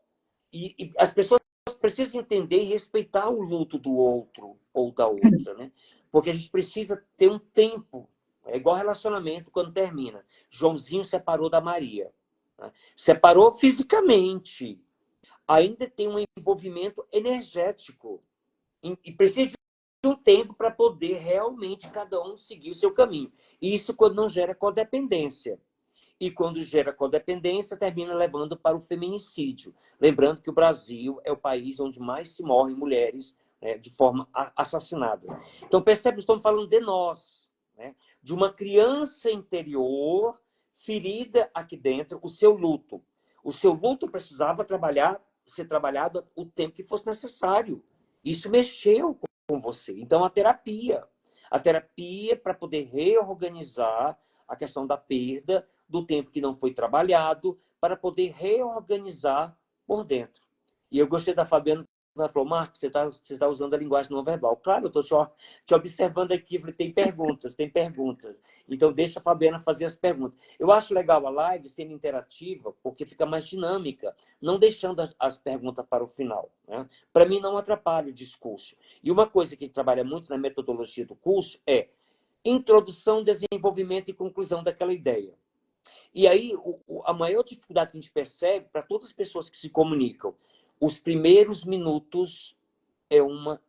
E as pessoas precisam entender e respeitar o luto do outro ou da outra, né? Porque a gente precisa ter um tempo. É igual relacionamento quando termina. Joãozinho separou da Maria, né? Separou fisicamente. Ainda tem um envolvimento energético. E precisa de um tempo para poder realmente cada um seguir o seu caminho. Isso quando não gera codependência. E quando gera codependência, termina levando para o feminicídio. Lembrando que o Brasil é o país onde mais se morrem mulheres, né, de forma assassinada. Então, percebe, estamos falando de nós, né, de uma criança interior ferida aqui dentro, o seu luto. O seu luto precisava ser trabalhado o tempo que fosse necessário. Isso mexeu com você. Então, a terapia para poder reorganizar a questão da perda, do tempo que não foi trabalhado, para poder reorganizar por dentro. E eu gostei da Fabiana, ela falou, Marcos, você tá usando a linguagem não verbal. Claro, eu estou te observando aqui, falei, tem perguntas. Então, deixa a Fabiana fazer as perguntas. Eu acho legal a live sendo interativa, porque fica mais dinâmica, não deixando as perguntas para o final, né? Para mim, não atrapalha o discurso. E uma coisa que a gente trabalha muito na metodologia do curso é introdução, desenvolvimento e conclusão daquela ideia. E aí, a maior dificuldade que a gente percebe para todas as pessoas que se comunicam, os primeiros minutos é uma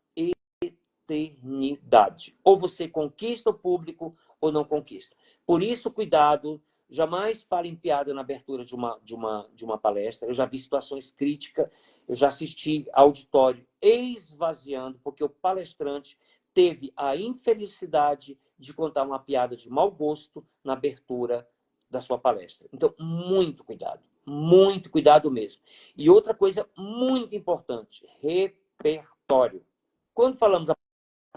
eternidade. Ou você conquista o público ou não conquista. Por isso, cuidado, Jamais fale em piada na abertura de uma palestra. Eu já vi situações críticas, eu já assisti auditório esvaziando, porque o palestrante teve a infelicidade de contar uma piada de mau gosto na abertura da sua palestra. Então, muito cuidado mesmo. E outra coisa muito importante, repertório. Quando falamos a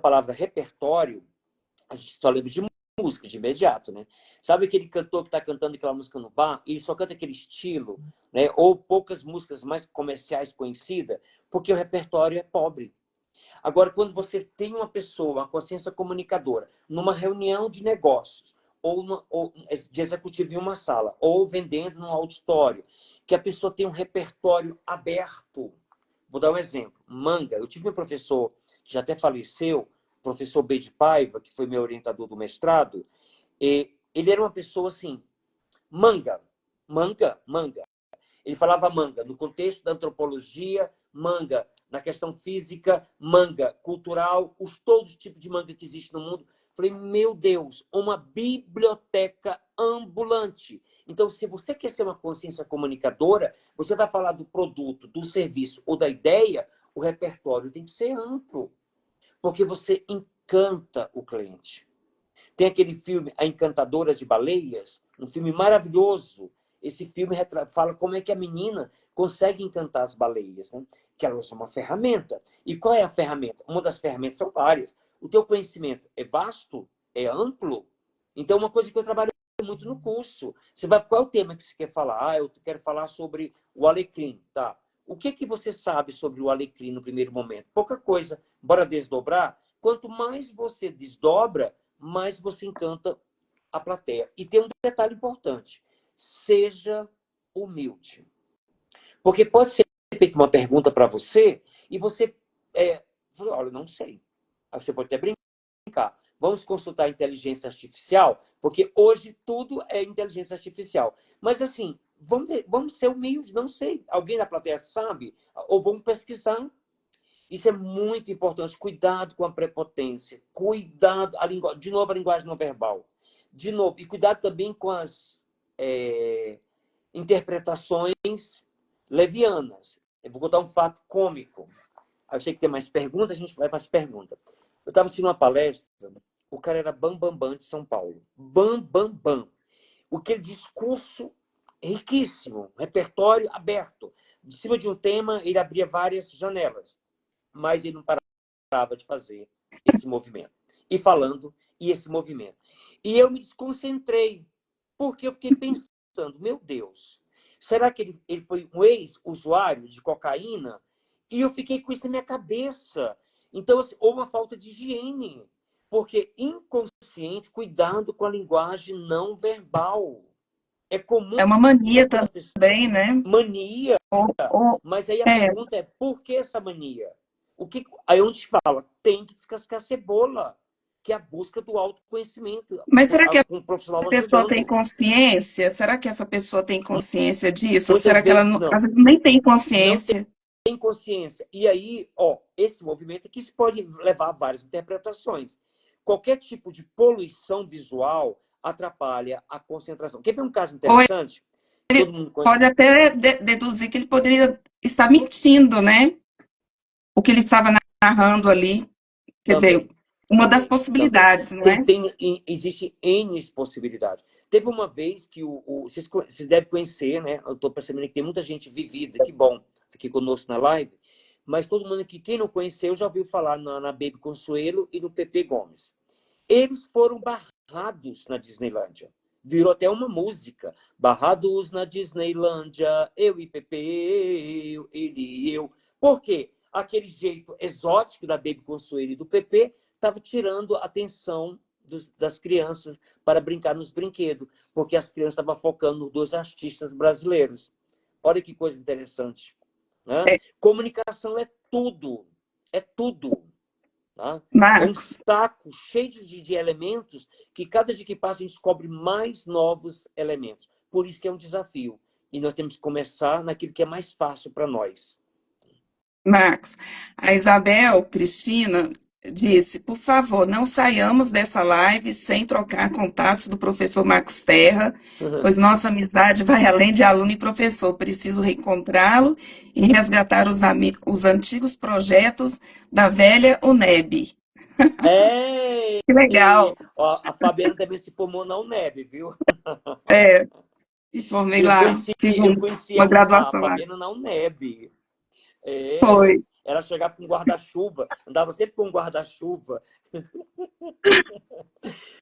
palavra repertório, a gente só lembra de música de imediato, né? Sabe aquele cantor que está cantando aquela música no bar e ele só canta aquele estilo, né? Ou poucas músicas mais comerciais conhecidas, porque o repertório é pobre. Agora, quando você tem uma pessoa, uma consciência comunicadora, numa reunião de negócios, ou de executivo em uma sala, ou vendendo num auditório, que a pessoa tem um repertório aberto. Vou dar um exemplo. Manga. Eu tive um professor que já até faleceu, professor B. de Paiva, que foi meu orientador do mestrado, e ele era uma pessoa assim, manga, manga, manga. Ele falava manga no contexto da antropologia, manga na questão física, manga cultural, todos os tipos de manga que existe no mundo. Falei, meu Deus, uma biblioteca ambulante. Então, se você quer ser uma consciência comunicadora, você vai falar do produto, do serviço ou da ideia, o repertório tem que ser amplo, porque você encanta o cliente. Tem aquele filme A Encantadora de Baleias, um filme maravilhoso. Esse filme fala como é que a menina consegue encantar as baleias, né? Que ela usa uma ferramenta. E qual é a ferramenta? Uma das ferramentas são várias. O teu conhecimento é vasto? É amplo? Então, uma coisa que eu trabalho muito no curso. Qual é o tema que você quer falar? Ah, eu quero falar sobre o alecrim. Tá. O que você sabe sobre o alecrim no primeiro momento? Pouca coisa. Bora desdobrar? Quanto mais você desdobra, mais você encanta a plateia. E tem um detalhe importante. Seja humilde. Porque pode ser feita uma pergunta para você e você fala, olha, não sei. Aí você pode até brincar. Vamos consultar a inteligência artificial, porque hoje tudo é inteligência artificial. Mas assim, vamos ser humildes, não sei. Alguém da plateia sabe? Ou vamos pesquisar. Isso é muito importante. Cuidado com a prepotência. Cuidado, de novo, a linguagem não verbal. De novo, e cuidado também com as interpretações levianas. Eu vou contar um fato cômico. Eu sei que tem mais perguntas, a gente vai para as perguntas. Eu estava assistindo uma palestra, o cara era Bam de São Paulo. Bam. Aquele discurso riquíssimo, repertório aberto. De cima de um tema, ele abria várias janelas, mas ele não parava de fazer esse movimento. E falando, e esse movimento. E eu me desconcentrei, porque eu fiquei pensando, meu Deus, será que ele foi um ex-usuário de cocaína? E eu fiquei com isso na minha cabeça. Então, assim, houve uma falta de higiene. Porque inconsciente, cuidado com a linguagem não verbal. É comum É uma mania quando a pessoa... também, né? Mania. Ou, Mas aí a pergunta é, por que essa mania? Aí onde fala, tem que descascar a cebola, que é a busca do autoconhecimento, mas será que a com um profissional pessoa tem ajudando. consciência? Será que essa pessoa tem consciência disso? Ou Muitas será que ela vezes às não. vezes nem tem Não consciência? tem consciência. E aí, esse movimento aqui pode levar a várias interpretações. Qualquer tipo de poluição visual atrapalha a concentração. Quer ver um caso Ou interessante? Todo mundo conhece. pode até deduzir que ele poderia estar mentindo, né? O que ele estava narrando ali. Quer dizer, Também. uma das Também. possibilidades, não é? Existe N possibilidades. Teve uma vez que vocês devem conhecer, né? Eu estou percebendo que tem muita gente vivida, que bom, aqui conosco na live, mas todo mundo aqui, quem não conheceu, já ouviu falar na Baby Consuelo e no Pepe Gomes. Eles foram barrados na Disneylândia. Virou até uma música. Barrados na Disneylândia, eu e Pepe, ele e eu. Por quê? Aquele jeito exótico da Baby Consuelo e do Pepe estava tirando a atenção das crianças para brincar nos brinquedos, porque as crianças estavam focando nos dois artistas brasileiros. Olha que coisa interessante. Né? É, Comunicação é tudo. É tudo. Tá? É um Marcos, saco cheio de elementos que cada dia que passa a gente descobre mais novos elementos. Por isso que é um desafio. E nós temos que começar naquilo que é mais fácil para nós. Marcos, a Isabel Cristina disse, por favor, não saiamos dessa live sem trocar contatos do professor Marcos Terra, pois nossa amizade vai além de aluno e professor. Preciso reencontrá-lo e resgatar os antigos projetos da velha UNEB. É, Que legal. ó, a Fabiana também se formou na UNEB, viu? É, me formei lá, fiz Eu conheci uma a graduação lá. Fabiana na UNEB. Foi, É, ela chegava com guarda-chuva, andava sempre com guarda-chuva. Gente,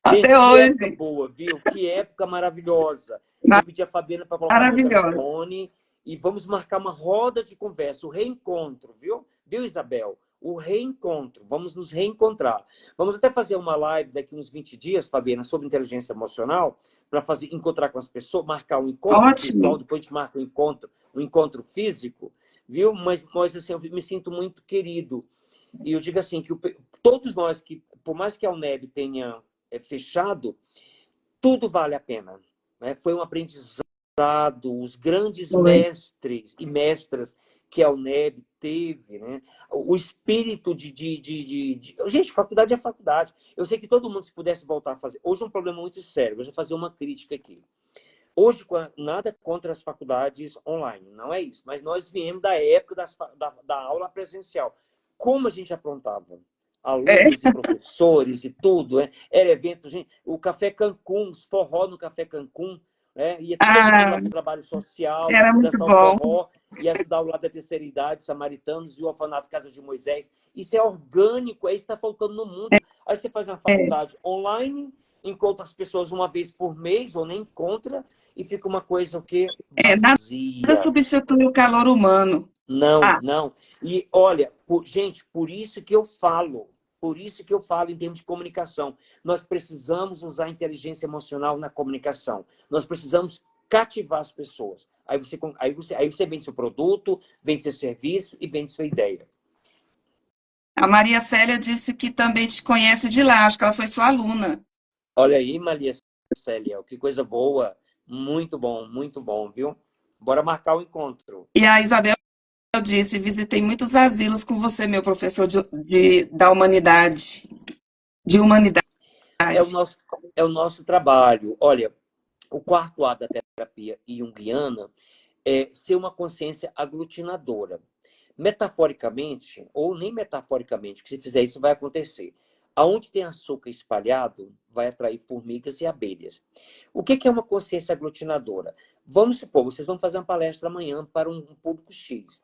até que época hoje. boa, viu? Que época maravilhosa. Eu vou pedir a Fabiana para colocar meu Maravilhosa. telefone e vamos marcar uma roda de conversa, o reencontro, viu? Viu, Isabel? O reencontro. Vamos nos reencontrar. Vamos até fazer uma live daqui uns 20 dias, Fabiana, sobre inteligência emocional, para fazer encontrar com as pessoas, marcar um encontro virtual, Ótimo. depois a gente marca um encontro físico, viu? Mas assim, eu me sinto muito querido. E eu digo assim, que todos nós, que por mais que a UNEB tenha fechado, tudo vale a pena. Né? Foi um aprendizado, os grandes Foi. mestres e mestras que a UNEB teve, né? O espírito Gente, faculdade é faculdade. Eu sei que todo mundo, se pudesse voltar a fazer... Hoje é um problema muito sério, eu vou fazer uma crítica aqui. Hoje, nada contra as faculdades online, não é isso. Mas nós viemos da época da aula presencial. Como a gente aprontava? É. Alunos e professores e tudo, né? Era evento, gente, o Café Cancún, os forró no Café Cancún, né? Ia todo mundo lá Ah, para o trabalho social, era muito dançar o bom. forró, ia ajudar o lado da terceira idade, samaritanos e o orfanato Casa de Moisés. Isso é orgânico, é isso que está faltando no mundo. Aí você faz uma É, faculdade online, encontra as pessoas uma vez por mês, ou nem encontra, e fica uma coisa o quê? nada Vazia. substitui o calor humano. Não, Ah, não. E olha, gente, por isso que eu falo em termos de comunicação. Nós precisamos usar a inteligência emocional na comunicação. Nós precisamos cativar as pessoas. Aí você vende seu produto, vende seu serviço e vende sua ideia. a Maria Célia disse que também te conhece de lá, acho que ela foi sua aluna. Olha aí, Maria Célia, que coisa boa. Muito bom, viu? Bora marcar o encontro. E a Isabel disse, visitei muitos asilos com você, meu professor da humanidade, de humanidade. É o nosso, é o nosso trabalho. Olha, o quarto A da terapia junguiana é ser uma consciência aglutinadora. Metaforicamente, ou nem metaforicamente, que se fizer isso vai acontecer. Aonde tem açúcar espalhado, vai atrair formigas e abelhas. O que é uma consciência aglutinadora? Vamos supor, vocês vão fazer uma palestra amanhã para um público X.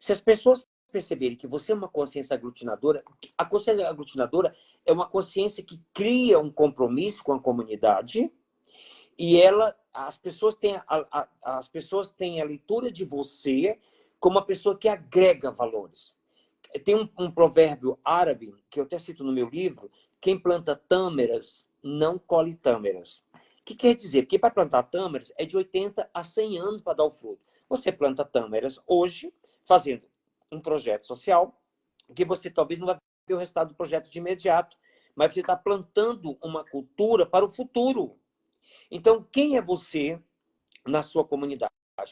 Se as pessoas perceberem que você é uma consciência aglutinadora, a consciência aglutinadora é uma consciência que cria um compromisso com a comunidade e as pessoas têm a leitura de você como uma pessoa que agrega valores. Tem um provérbio árabe, que eu até cito no meu livro: quem planta tâmaras não colhe tâmaras. O que quer dizer? Porque para plantar tâmaras é de 80 a 100 anos para dar o fruto. Você planta tâmaras hoje, fazendo um projeto social, que você talvez não vai ver o resultado do projeto de imediato, mas você está plantando uma cultura para o futuro. Então, quem é você na sua comunidade?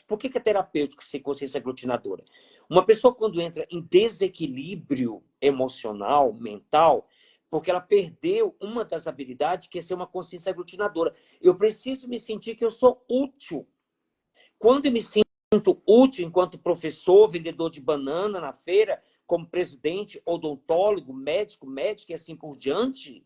Por que é terapêutico ser consciência aglutinadora? Uma pessoa, quando entra em desequilíbrio emocional, mental, porque ela perdeu uma das habilidades, que é ser uma consciência aglutinadora. Eu preciso me sentir que eu sou útil. Quando eu me sinto útil enquanto professor, vendedor de banana na feira, como presidente, odontólogo, médico, médica e assim por diante,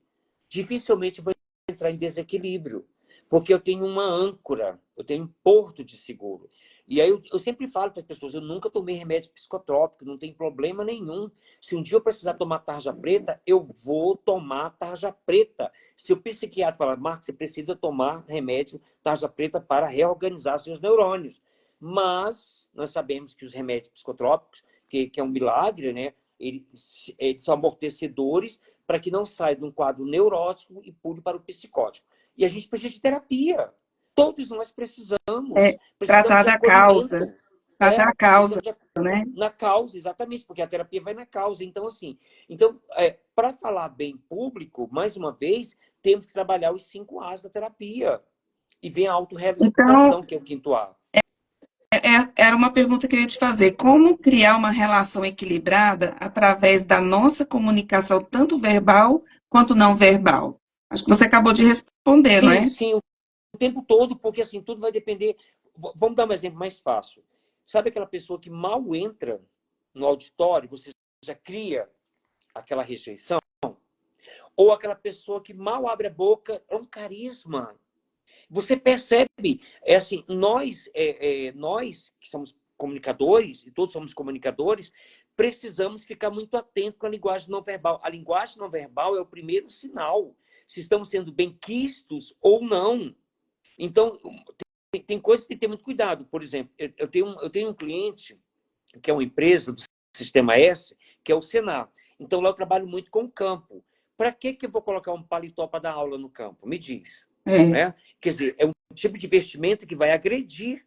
dificilmente vou entrar em desequilíbrio, porque eu tenho uma âncora, eu tenho um porto de seguro. E aí eu sempre falo para as pessoas, eu nunca tomei remédio psicotrópico, não tem problema nenhum. Se um dia eu precisar tomar tarja preta, eu vou tomar tarja preta. Se o psiquiatra falar, Marcos, você precisa tomar remédio tarja preta para reorganizar seus neurônios. Mas nós sabemos que os remédios psicotrópicos, que é um milagre, né? Eles são amortecedores para que não saia de um quadro neurótico e pule para o psicótico. E a gente precisa de terapia. Todos nós precisamos. É, Precisamos tratar de da acolhimento. causa, tratar a causa, Precisamos de né? na causa, exatamente, porque a terapia vai na causa. Então, assim, para falar bem público, mais uma vez, temos que trabalhar os 5 As da terapia. E vem a Então, autorrealização, que é o quinto A. era uma pergunta que eu ia te fazer. Como criar uma relação equilibrada através da nossa comunicação, tanto verbal quanto não verbal? Acho que você acabou de responder, não Sim, é? sim, o tempo todo, porque assim, tudo vai depender. Vamos dar um exemplo mais fácil. Sabe aquela pessoa que mal entra no auditório, você já cria aquela rejeição? Ou aquela pessoa que mal abre a boca, é um carisma. Você percebe, é assim, nós que somos comunicadores, e todos somos comunicadores, precisamos ficar muito atentos com a linguagem não verbal. A linguagem não verbal é o primeiro sinal, se estamos sendo bem quistos ou não. Então, tem coisas que tem que ter muito cuidado. Por exemplo, eu tenho um cliente, que é uma empresa do Sistema S, que é o Senar. Então, lá eu trabalho muito com o campo. Para que eu vou colocar um paletó para dar aula no campo? Me diz. É. Né? Quer dizer, é um tipo de investimento que vai agredir.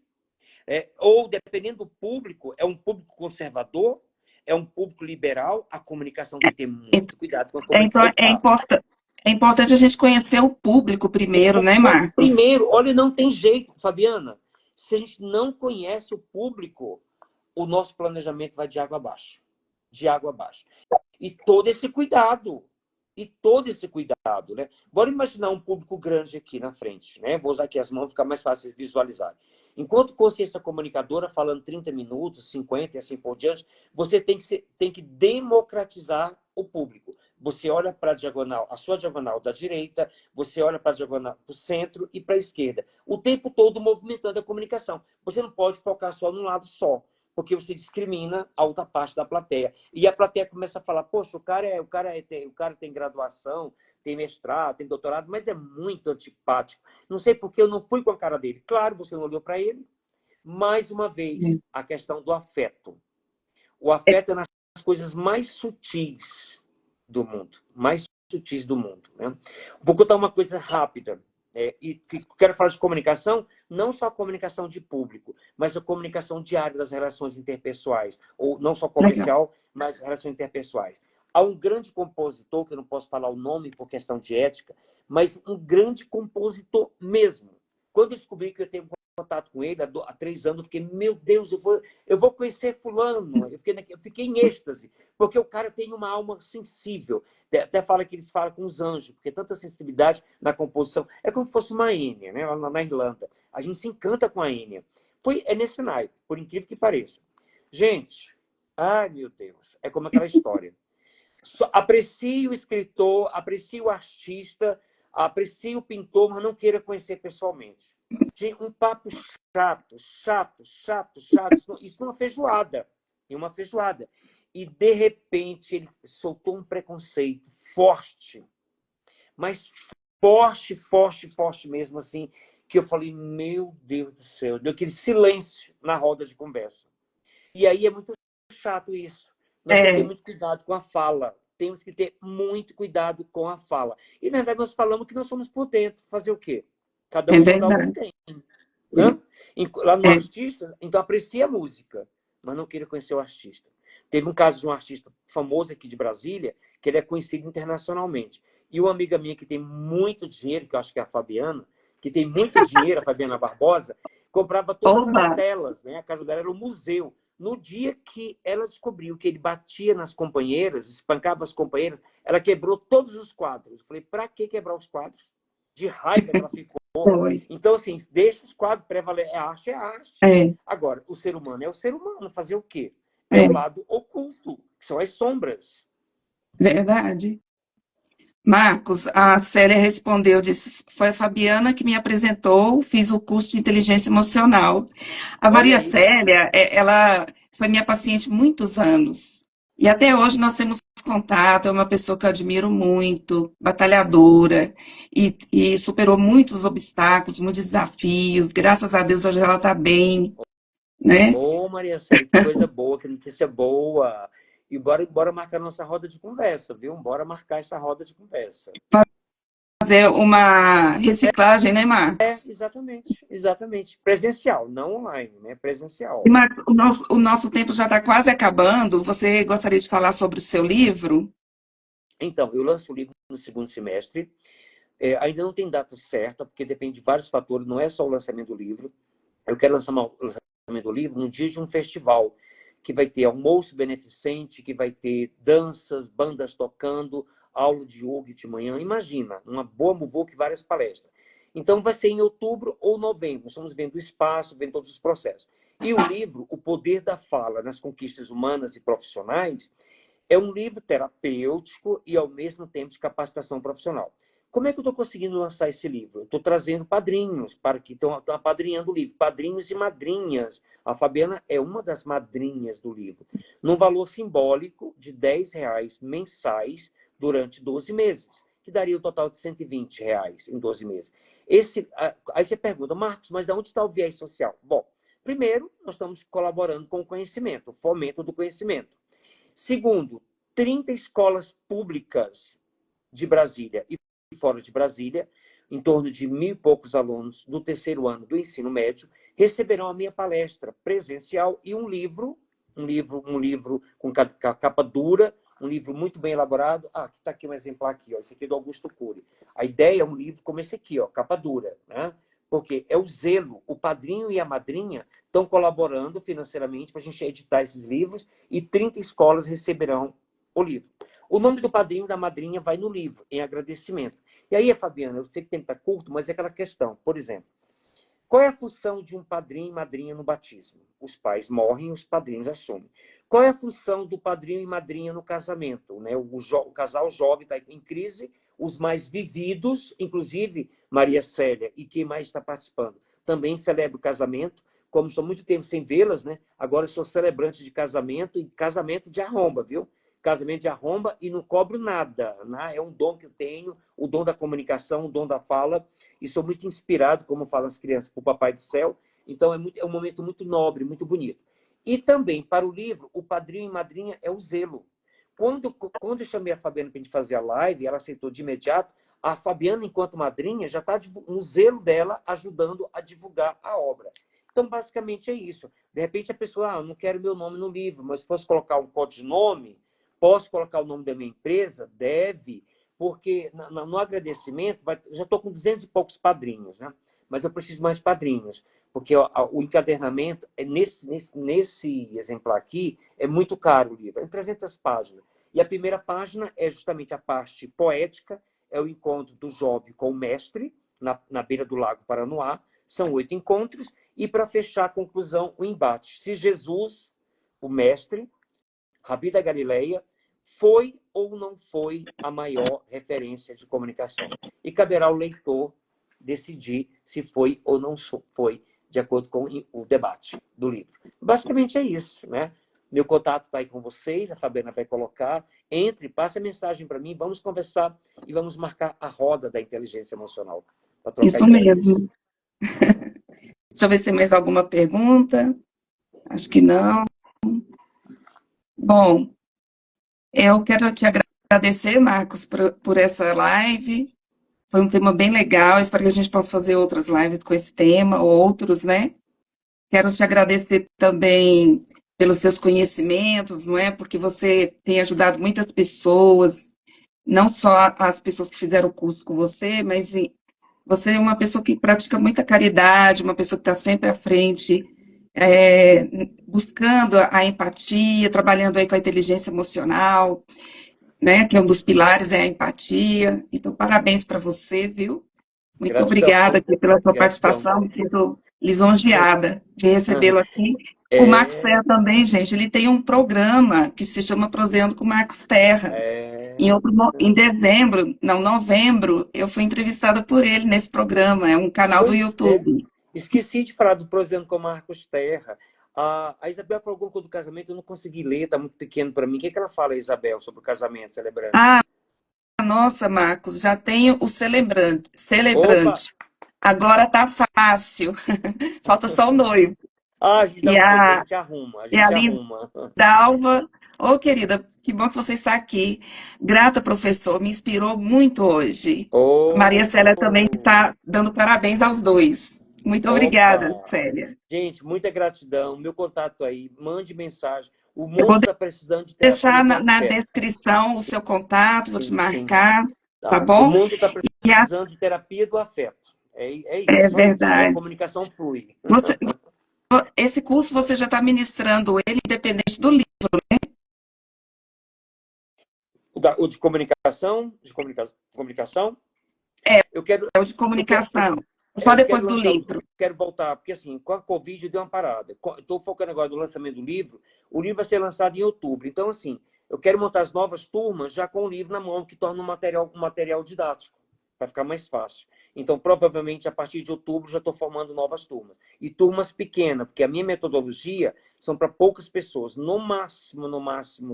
Ou, dependendo do público, é um público conservador, é um público liberal, a comunicação tem que ter muito cuidado com a Então, comunicação. é importante a gente conhecer o público primeiro, né, Marcos? Primeiro, olha, não tem jeito, Fabiana. Se a gente não conhece o público, o nosso planejamento vai de água abaixo. De água abaixo. E todo esse cuidado. Né? Bora imaginar um público grande aqui na frente, né? Vou usar aqui as mãos, ficar mais fácil de visualizar. Enquanto consciência comunicadora, falando 30 minutos, 50 e assim por diante, você tem que democratizar o público. Você olha para a diagonal, a sua diagonal da direita, você olha para a diagonal do centro e para a esquerda. O tempo todo movimentando a comunicação. Você não pode focar só num lado só, porque você discrimina a outra parte da plateia. E a plateia começa a falar, poxa, o cara tem graduação, tem mestrado, tem doutorado, mas é muito antipático. Não sei por que eu não fui com a cara dele. Claro, você não olhou para ele. Mais uma vez, a questão do afeto. O afeto é nas coisas mais sutis do mundo. Mais sutis do mundo. Né? Vou contar uma coisa rápida. E quero falar de comunicação, não só a comunicação de público, mas a comunicação diária das relações interpessoais, ou não só Legal. comercial, mas relações interpessoais. Há um grande compositor, que eu não posso falar o nome por questão de ética, mas um grande compositor mesmo. Quando eu descobri que eu tenho contato com ele há 3 anos, eu fiquei, meu Deus, eu vou conhecer fulano. Eu fiquei em êxtase, porque o cara tem uma alma sensível. Até fala que eles falam com os anjos, porque tanta sensibilidade na composição. É como se fosse uma Enya, né? Lá na Irlanda. A gente se encanta com a Enya. É nesse naipe, por incrível que pareça. Gente, ai meu Deus, é como aquela história. Aprecie o escritor, aprecie o artista, aprecie o pintor, mas não queira conhecer pessoalmente. Gente, um papo chato. Isso numa feijoada. Em uma feijoada. E, de repente, ele soltou um preconceito forte. Mas forte mesmo, assim, que eu falei, meu Deus do céu. Deu aquele silêncio na roda de conversa. E aí é muito chato isso. Nós temos que ter muito cuidado com a fala. Temos que ter muito cuidado com a fala. E, na verdade, nós falamos que nós somos por dentro. Fazer o quê? Cada É um jogar o que verdade. tem. Né? Lá no artista, então aprecia a música, mas não queira conhecer o artista. Teve um caso de um artista famoso aqui de Brasília, que ele é conhecido internacionalmente. E uma amiga minha que tem muito dinheiro, que eu acho que é a Fabiana, que tem muito dinheiro, a Fabiana Barbosa, comprava todas Oba! as telas, né? A casa dela era um museu. No dia que ela descobriu que ele batia nas companheiras, espancava as companheiras, ela quebrou todos os quadros. Eu falei, para que quebrar os quadros? De raiva que ela ficou. Foi. Então, assim, deixa os quadros prevalecer. É arte. É, Agora, o ser humano é o ser humano. Fazer o quê? É é, o lado oculto, que são as sombras. verdade. Marcos, a Célia respondeu, disse, foi a Fabiana que me apresentou, fiz o curso de inteligência emocional. A Olha Maria aí. Célia, ela foi minha paciente muitos anos. E até hoje nós temos contato, é uma pessoa que eu admiro muito, batalhadora, e superou muitos obstáculos, muitos desafios. Graças a Deus hoje ela está bem, né? Ô, Maria Célia, que coisa boa, que notícia boa. E bora marcar nossa roda de conversa, viu? Bora marcar essa roda de conversa. Fazer uma reciclagem, né, Marcos? Exatamente. Presencial, não online, né? E, Presencial. Marcos, o nosso tempo já está quase acabando. Você gostaria de falar sobre o seu livro? Então, eu lanço o livro no segundo semestre. Ainda não tem data certa, porque depende de vários fatores, não é só o lançamento do livro. Eu quero lançar do livro no dia de um festival, que vai ter almoço beneficente, que vai ter danças, bandas tocando, aula de yoga de manhã. Imagina, uma boa muvuca e várias palestras. Então, vai ser em outubro ou novembro. Estamos vendo o espaço, vendo todos os processos. E o livro, O Poder da Fala nas Conquistas Humanas e Profissionais, é um livro terapêutico e, ao mesmo tempo, de capacitação profissional. Como é que eu estou conseguindo lançar esse livro? Eu estou trazendo padrinhos para que estão apadrinhando o livro, padrinhos e madrinhas. A Fabiana é uma das madrinhas do livro, num valor simbólico de R$ 10 mensais durante 12 meses, que daria o total de R$ 120 em 12 meses. Aí você pergunta, Marcos, mas onde está o viés social? Bom, primeiro, nós estamos colaborando com o conhecimento, o fomento do conhecimento. Segundo, 30 escolas públicas de Brasília e fora de Brasília, em torno de 1.000 e poucos alunos do terceiro ano do ensino médio, receberão a minha palestra presencial e um livro com capa dura, um livro muito bem elaborado. Aqui está aqui um exemplar aqui, ó, esse aqui é do Augusto Cury. A ideia é um livro como esse aqui, ó, capa dura, né? Porque é o zelo, o padrinho e a madrinha estão colaborando financeiramente para a gente editar esses livros e 30 escolas receberão o livro. O nome do padrinho e da madrinha vai no livro, em agradecimento. E aí, Fabiana, eu sei que o tempo está curto, mas é aquela questão. Por exemplo, qual é a função de um padrinho e madrinha no batismo? Os pais morrem e os padrinhos assumem. Qual é a função do padrinho e madrinha no casamento? Né? O casal jovem está em crise, os mais vividos, inclusive Maria Célia e quem mais está participando, também celebra o casamento. Como estou muito tempo sem vê-las, né? Agora eu sou celebrante de casamento e casamento de arromba, viu? Casamento de arromba e não cobro nada, né? É um dom que eu tenho, o dom da comunicação, o dom da fala, e sou muito inspirado, como falam as crianças, por Papai do Céu. Então é um momento muito nobre, muito bonito. E também, para o livro, o padrinho e madrinha é o zelo. Quando eu chamei a Fabiana para a gente fazer a live, ela aceitou de imediato, a Fabiana, enquanto madrinha, já está no zelo dela, ajudando a divulgar a obra. Então, basicamente, é isso. De repente, a pessoa, não quero meu nome no livro, mas posso colocar um codinome? Posso colocar o nome da minha empresa? Deve, porque no agradecimento, já estou com 200 e poucos padrinhos, né? Mas eu preciso mais padrinhos, porque o encadernamento, nesse exemplar aqui, é muito caro o livro, é 300 páginas. E a primeira página é justamente a parte poética, é o encontro do jovem com o mestre, na beira do Lago Paranoá. São 8 encontros, e para fechar a conclusão, o embate. Se Jesus, o mestre, Rabi da Galileia, foi ou não foi a maior referência de comunicação. E caberá ao leitor decidir se foi ou não foi, de acordo com o debate do livro. Basicamente é isso, né? Meu contato está aí com vocês, a Fabiana vai colocar. Entre, passe a mensagem para mim, vamos conversar e vamos marcar a roda da inteligência emocional. Para trocar Isso ideias. mesmo. Deixa eu ver se tem mais alguma pergunta. Acho que não. Bom, eu quero te agradecer, Marcos, por essa live. Foi um tema bem legal. Espero que a gente possa fazer outras lives com esse tema, ou outros, né? Quero te agradecer também pelos seus conhecimentos, não é? Porque você tem ajudado muitas pessoas, não só as pessoas que fizeram o curso com você, mas você é uma pessoa que pratica muita caridade, uma pessoa que está sempre à frente, buscando a empatia, trabalhando aí com a inteligência emocional, né? Que é um dos pilares, é a empatia. Então, parabéns para você, viu? Muito Gratidão. obrigada aqui pela sua Gratidão. participação, me sinto lisonjeada de recebê-lo aqui. O É. Marcos Terra também, gente, ele tem um programa que se chama Proseando com Marcos Terra. Em dezembro, não, novembro, eu fui entrevistada por ele nesse programa, é um canal do Pois é. YouTube. Esqueci de falar do Proseando com Marcos Terra. A Isabel falou alguma coisa do casamento, eu não consegui ler, está muito pequeno para mim. O que ela fala, Isabel, sobre o casamento celebrando? Nossa, Marcos, já tenho o celebrante. Opa! Agora tá fácil. Falta só o noivo. A gente dá E um jeito, a a, gente arruma, a e a gente arruma. Dalva, querida, que bom que você está aqui. Grata, professor, me inspirou muito hoje. Maria Célia também está dando parabéns aos dois. Muito obrigada, Opa! Célia. Gente, muita gratidão. Meu contato aí, mande mensagem. O Eu vou mundo está precisando de terapia deixar do na afeto. descrição o seu contato, vou te Sim, sim. marcar, tá Tá. O bom? mundo está E precisando de terapia do afeto. É é isso, só isso. E a verdade. comunicação flui. Você, esse curso você já está ministrando ele independente do livro. O de comunicação? Comunicação? Eu quero, É o de comunicação. Só eu depois quero do lançar livro. quero voltar, porque assim, com a Covid deu uma parada. Estou focando agora no lançamento do livro. O livro vai ser lançado em outubro. Então, assim, eu quero montar as novas turmas já com o livro na mão, que torna um material didático, para ficar mais fácil. Então, provavelmente, a partir de outubro, já estou formando novas turmas. E turmas pequenas, porque a minha metodologia são para poucas pessoas. No máximo,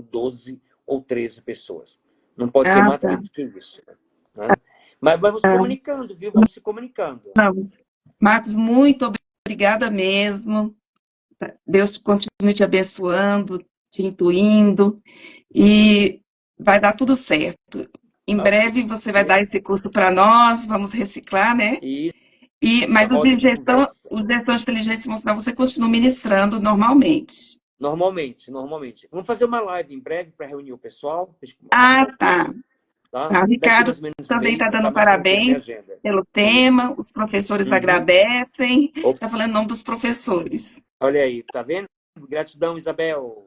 12 ou 13 pessoas. Não pode ter Ah, mais tá. do que isso. Né? Mas vamos se comunicando, viu? Vamos se comunicando. Vamos. Marcos, muito obrigada mesmo. Deus continue te abençoando, te intuindo, e vai dar tudo certo. Em Ok. breve você vai dar esse curso para nós, vamos reciclar, né? E Mas a o roda de de gestão, conversa. o de gestão de inteligência emocional você continua ministrando normalmente. Normalmente. Vamos fazer uma live em breve para reunir o pessoal, para marcar Ah, o tá. curso, tá? Tá. O Daqui Ricardo mais ou menos um também mês está vai estar dando mais tranquilo minha parabéns agenda. pelo Isso. tema, os professores Uhum. agradecem, Opa, está falando em nome dos professores. olha aí, tá vendo? Gratidão, Isabel.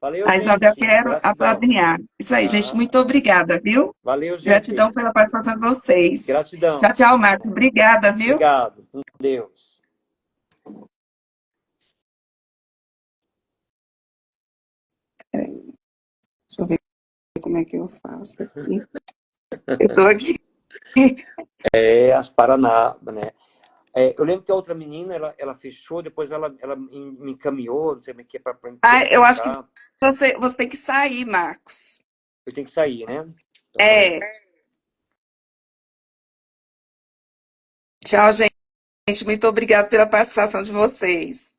Valeu, A Isabel gente. quero Gratidão. apadrinhar. Isso aí, gente, Tá? muito obrigada, viu? Valeu, Gratidão gente. pela participação de vocês. Tchau, Gratidão. tchau, Marcos. Obrigada, viu? Obrigado. Com Deus. Deixa eu ver como é que eu faço aqui. Eu estou aqui. As Paraná, né? Eu lembro que a outra menina, ela fechou, depois ela me encaminhou, não sei como é que é para Eu acho que colocar. você tem que sair, Marcos. Eu tenho que sair, né? Então, peraí. É. Tchau, gente. Muito obrigada pela participação de vocês.